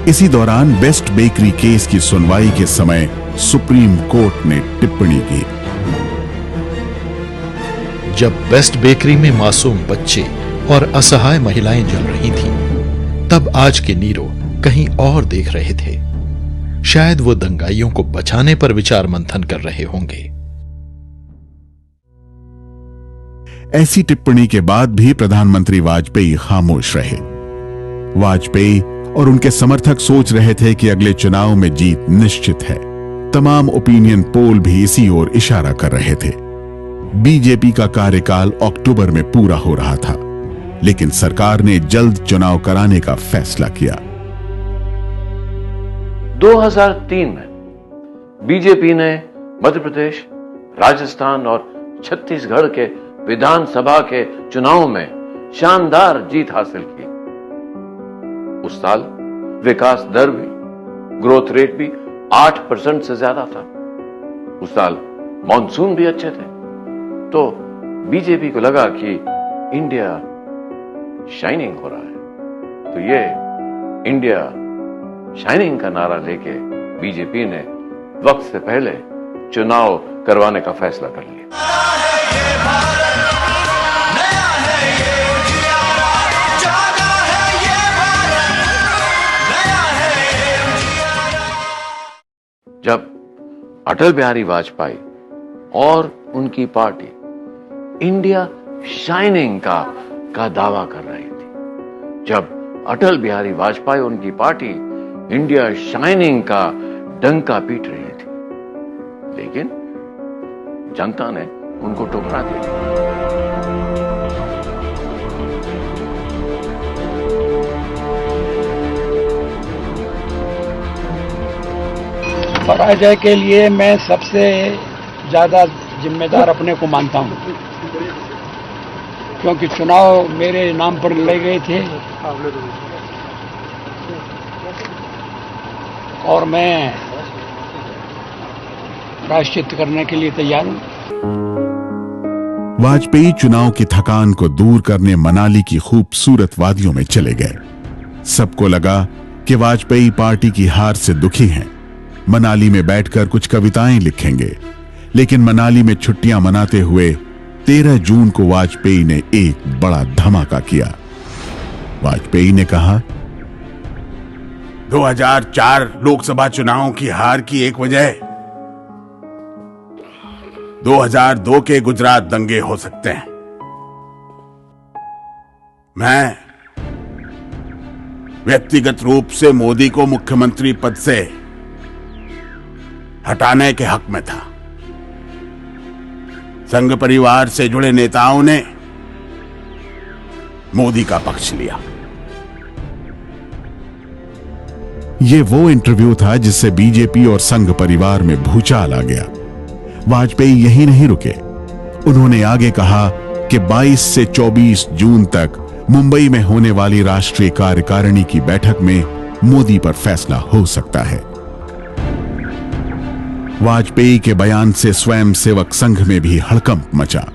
[SPEAKER 6] इसी दौरान बेस्ट बेकरी केस की सुनवाई के समय सुप्रीम कोर्ट ने टिप्पणी की।
[SPEAKER 22] जब बेस्ट बेकरी में मासूम बच्चे और असहाय महिलाएं जल रही थीं, तब आज के नीरो कहीं और देख रहे थे। शायद वो दंगाइयों को बचाने पर विचार मंथन कर रहे होंगे।
[SPEAKER 6] ऐसी टिप्पणी के बाद भी प्रधानमंत्री वाजपेयी खामोश रहे। वाजपेयी और उनके समर्थक सोच रहे थे कि अगले चुनाव में जीत निश्चित है। तमाम ओपिनियन पोल भी इसी ओर इशारा कर रहे थे। बीजेपी का कार्यकाल अक्टूबर में पूरा हो रहा था, लेकिन सरकार ने जल्द चुनाव कराने का फैसला किया।
[SPEAKER 4] 2003 में बीजेपी ने मध्य प्रदेश, राजस्थान और छत्तीसगढ़ के विधानसभा के चुनाव में शानदार जीत हासिल की। उस साल विकास दर भी, ग्रोथ रेट भी 8% से ज्यादा था। उस साल मॉनसून भी अच्छे थे। तो बीजेपी को लगा कि इंडिया शाइनिंग हो रहा है, तो ये इंडिया शाइनिंग का नारा लेके बीजेपी ने वक्त से पहले चुनाव करवाने का फैसला कर लिया। जब अटल बिहारी वाजपेयी और उनकी पार्टी इंडिया शाइनिंग का दावा कर रही थी, जब अटल बिहारी वाजपेयी और उनकी पार्टी इंडिया शाइनिंग का डंका पीट रही थी, लेकिन जनता ने उनको ठुकरा दिया।
[SPEAKER 7] पराजय के लिए मैं सबसे ज्यादा जिम्मेदार अपने को मानता हूं, क्योंकि चुनाव मेरे नाम पर लड़े गए थे और मैं प्रायश्चित करने के लिए तैयार हूं।
[SPEAKER 6] वाजपेयी चुनाव की थकान को दूर करने मनाली की खूबसूरत वादियों में चले गए। सबको लगा कि वाजपेयी पार्टी की हार से दुखी हैं, मनाली में बैठकर कुछ कविताएं लिखेंगे। लेकिन मनाली में छुट्टियां मनाते हुए 13 जून को वाजपेयी ने एक बड़ा धमाका किया। वाजपेयी ने कहा,
[SPEAKER 21] 2004 लोकसभा चुनावों की हार की एक वजह 2002 के गुजरात दंगे हो सकते हैं। मैं व्यक्तिगत रूप से मोदी को मुख्यमंत्री पद से हटाने के हक में था। संघ परिवार से जुड़े नेताओं ने मोदी का पक्ष लिया।
[SPEAKER 6] ये वो इंटरव्यू था जिससे बीजेपी और संघ परिवार में भूचाल आ गया। वाजपेयी यहीं नहीं रुके। उन्होंने आगे कहा कि 22 से 24 जून तक मुंबई में होने वाली राष्ट्रीय कार्यकारिणी की बैठक में मोदी पर फैसला हो सकता है। वाजपेयी के बयान से स्वयंसेवक संघ में भी हड़कंप मचा।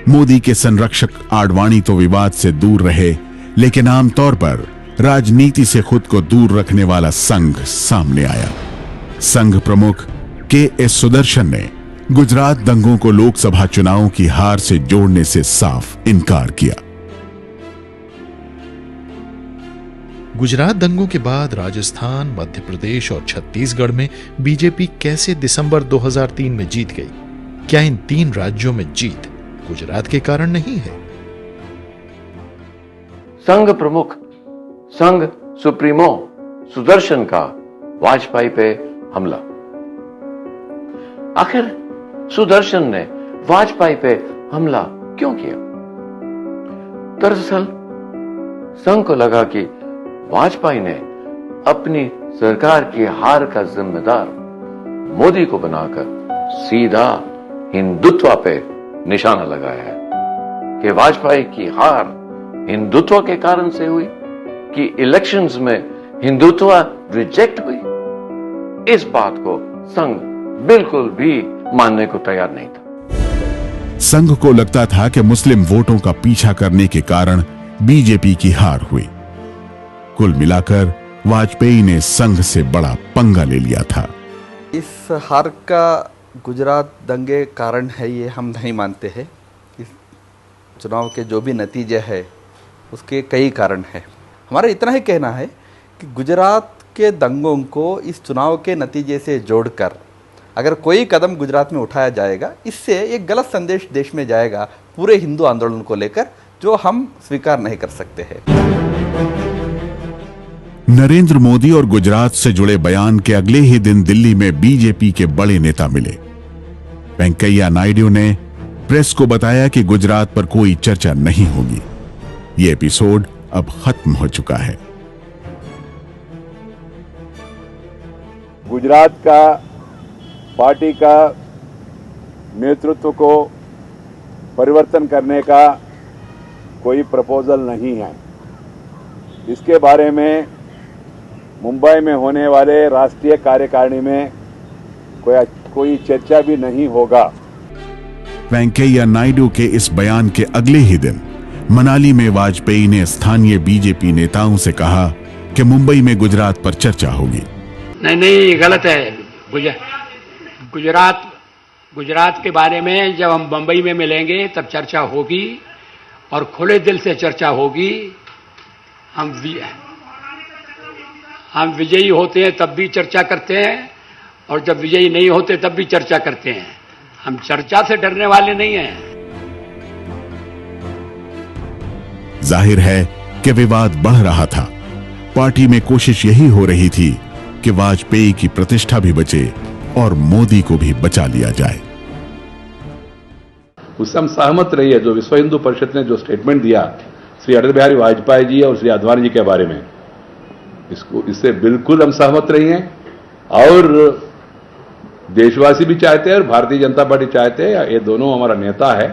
[SPEAKER 6] मोदी के संरक्षक आडवाणी तो विवाद से दूर रहे, लेकिन आमतौर पर राजनीति से खुद को दूर रखने वाला संघ सामने आया। संघ प्रमुख के.एस. सुदर्शन ने गुजरात दंगों को लोकसभा चुनावों की हार से जोड़ने से साफ इनकार किया।
[SPEAKER 22] गुजरात दंगों के बाद राजस्थान, मध्य प्रदेश और छत्तीसगढ़ में बीजेपी कैसे दिसंबर 2003 में जीत गई? क्या इन 3 राज्यों में जीत गुजरात के कारण नहीं है?
[SPEAKER 4] संघ प्रमुख, संघ सुप्रीमो सुदर्शन का वाजपेयी पे हमला। आखिर सुदर्शन ने वाजपेयी पे हमला क्यों किया? दरअसल संघ को लगा कि वाजपेयी ने अपनी सरकार की हार का जिम्मेदार मोदी को बनाकर सीधा हिंदुत्व पे निशाना लगाया है कि वाजपेयी की हार हिंदुत्व के कारण से हुई कि इलेक्शंस में हिंदुत्व रिजेक्ट हुई। इस बात को संघ बिल्कुल भी मानने को तैयार नहीं था।
[SPEAKER 6] संघ को लगता था कि मुस्लिम वोटों का पीछा करने के कारण बीजेपी की हार हुई। कुल मिलाकर वाजपेयी ने संघ से बड़ा पंगा ले लिया था।
[SPEAKER 11] इस हार का गुजरात दंगे कारण है ये हम नहीं मानते हैं। इस चुनाव के जो भी नतीजे है उसके कई कारण है। हमारा इतना ही कहना है कि गुजरात के दंगों को इस चुनाव के नतीजे से जोड़कर अगर कोई कदम गुजरात में उठाया जाएगा, इससे एक गलत संदेश देश में जाएगा पूरे हिंदू आंदोलन को लेकर, जो हम स्वीकार नहीं कर सकते हैं।
[SPEAKER 6] नरेंद्र मोदी और गुजरात से जुड़े बयान के अगले ही दिन दिल्ली में बीजेपी के बड़े नेता मिले। वेंकैया नायडू ने प्रेस को बताया कि गुजरात पर कोई चर्चा नहीं होगी। यह एपिसोड अब खत्म हो चुका है।
[SPEAKER 12] गुजरात का पार्टी का नेतृत्व को परिवर्तन करने का कोई प्रपोजल नहीं है। इसके बारे में मुंबई में होने वाले राष्ट्रीय कार्यकारिणी में कोई चर्चा भी नहीं होगा।
[SPEAKER 6] वेंकैया नायडू के इस बयान के अगले ही दिन मनाली में वाजपेयी ने स्थानीय बीजेपी नेताओं से कहा कि मुंबई में गुजरात पर चर्चा होगी।
[SPEAKER 7] नहीं, गलत है। गुजरात के बारे में जब हम बंबई में मिलेंगे तब चर्चा होगी और खुले दिल से चर्चा होगी। हम विजयी होते हैं तब भी चर्चा करते हैं और जब विजयी नहीं होते तब भी चर्चा करते हैं। हम चर्चा से डरने वाले नहीं हैं।
[SPEAKER 6] जाहिर है कि विवाद बढ़ रहा था। पार्टी में कोशिश यही हो रही थी कि वाजपेयी की प्रतिष्ठा भी बचे और मोदी को भी बचा लिया जाए।
[SPEAKER 15] उससे हम सहमत रही है। जो विश्व हिंदू परिषद ने जो स्टेटमेंट दिया श्री अटल बिहारी वाजपेयी जी और श्री आडवाणी जी के बारे में, इससे बिल्कुल हम सहमत रही हैं और देशवासी भी चाहते हैं और भारतीय जनता पार्टी चाहते हैं। ये दोनों हमारा नेता है,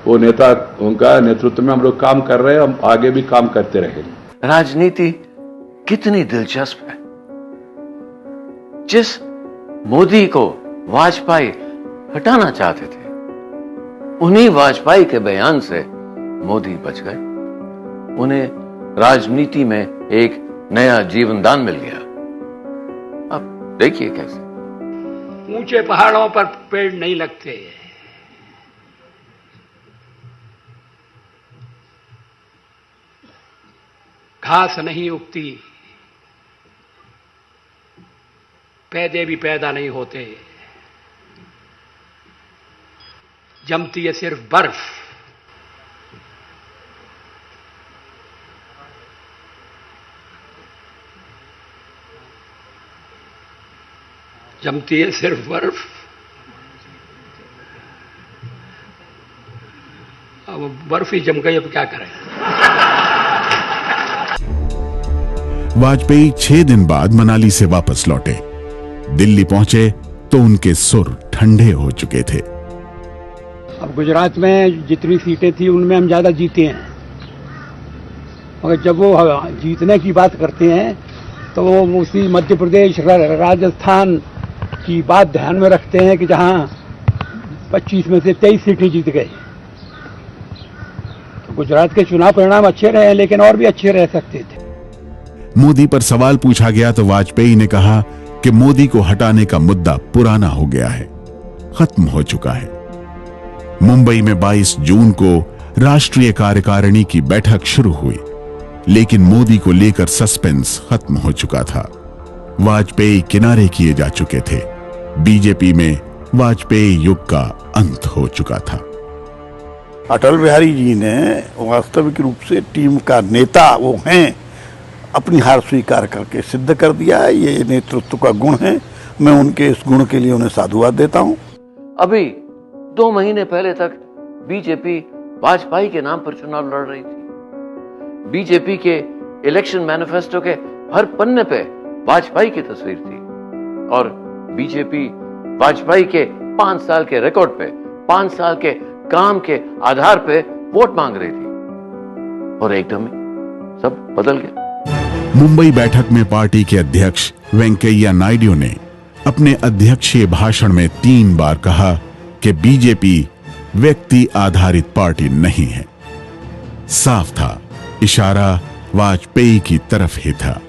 [SPEAKER 15] वो नेता उनका नेतृत्व में हम लोग काम कर रहे हैं, हम आगे भी काम करते रहेंगे।
[SPEAKER 4] राजनीति कितनी दिलचस्प है। जिस मोदी को वाजपेयी हटाना चाहते थे, उन्हीं वाजपेयी के बयान से मोदी बच गए। उन्हें राजनीति में एक नया जीवनदान मिल गया। अब देखिए कैसे।
[SPEAKER 7] ऊंचे पहाड़ों पर पेड़ नहीं लगते, घास नहीं उगती, पैदे भी पैदा नहीं होते, जमती है सिर्फ बर्फ। जमती है सिर्फ बर्फ। अब बर्फ ही जम गई, अब क्या करें।
[SPEAKER 6] वाजपेयी 6 दिन बाद मनाली से वापस लौटे। दिल्ली पहुंचे तो उनके सुर ठंडे हो चुके थे।
[SPEAKER 7] अब गुजरात में जितनी सीटें थी उनमें हम ज्यादा जीते हैं, मगर जब वो जीतने की बात करते हैं तो वो उसी मध्य प्रदेश राजस्थान की बात ध्यान में रखते हैं कि जहां 25 में से 23 सीटें जीत गए। तो गुजरात के चुनाव परिणाम अच्छे रहे, लेकिन और भी अच्छे रह सकते थे।
[SPEAKER 6] मोदी पर सवाल पूछा गया तो वाजपेयी ने कहा कि मोदी को हटाने का मुद्दा पुराना हो गया है, खत्म हो चुका है। मुंबई में 22 जून को राष्ट्रीय कार्यकारिणी की बैठक शुरू हुई, लेकिन मोदी को लेकर सस्पेंस खत्म हो चुका था। वाजपेयी किनारे किए जा चुके थे। बीजेपी में वाजपेयी युग का अंत हो चुका था।
[SPEAKER 3] अटल बिहारी जी ने वास्तविक रूप से टीम का नेता वो हैं, अपनी हार स्वीकार करके सिद्ध कर दिया है। ये नेतृत्व का गुण है। मैं उनके इस गुण के लिए उन्हें साधुवाद देता हूं।
[SPEAKER 4] अभी 2 महीने पहले तक बीजेपी वाजपेयी के नाम पर चुनाव लड़ रही थी। बीजेपी के इलेक्शन मैनिफेस्टो के हर पन्ने पे वाजपेयी की तस्वीर थी और बीजेपी वाजपेयी के 5 साल के रिकॉर्ड पे, 5 साल के काम के आधार पे वोट मांग रही थी और एकदम सब बदल गया।
[SPEAKER 6] मुंबई बैठक में पार्टी के अध्यक्ष वेंकैया नायडू ने अपने अध्यक्षीय भाषण में 3 बार कहा कि बीजेपी व्यक्ति आधारित पार्टी नहीं है। साफ था, इशारा वाजपेयी की तरफ ही था।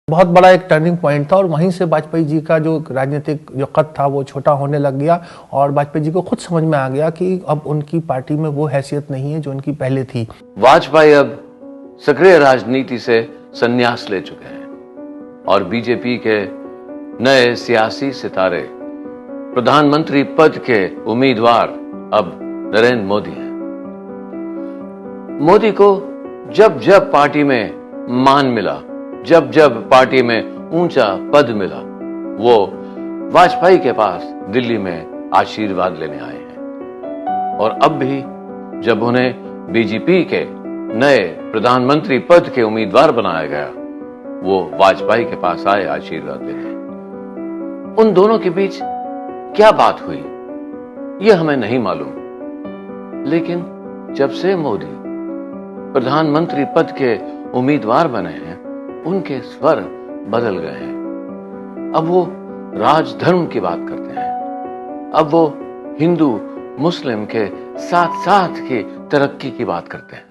[SPEAKER 10] बहुत बड़ा एक टर्निंग पॉइंट था और वहीं से वाजपेयी जी का जो राजनीतिक जो कद था वो छोटा होने लग गया और वाजपेयी जी को खुद समझ में आ गया कि अब उनकी पार्टी में वो हैसियत नहीं है जो उनकी पहले थी।
[SPEAKER 4] वाजपेयी अब सक्रिय राजनीति से संन्यास ले चुके हैं और बीजेपी के नए सियासी सितारे, प्रधानमंत्री पद के उम्मीदवार अब नरेंद्र मोदी हैं। मोदी को जब जब पार्टी में मान मिला, जब जब पार्टी में ऊंचा पद मिला, वो वाजपेयी के पास दिल्ली में आशीर्वाद लेने आए हैं और अब भी जब उन्हें बीजेपी के नए प्रधानमंत्री पद के उम्मीदवार बनाया गया, वो वाजपेयी के पास आए आशीर्वाद लेने। उन दोनों के बीच क्या बात हुई ये हमें नहीं मालूम, लेकिन जब से मोदी प्रधानमंत्री पद के उम्मीदवार बने हैं, उनके स्वर बदल गए हैं। अब वो राजधर्म की बात करते हैं, अब वो हिंदू मुस्लिम के साथ साथ की तरक्की की बात करते हैं।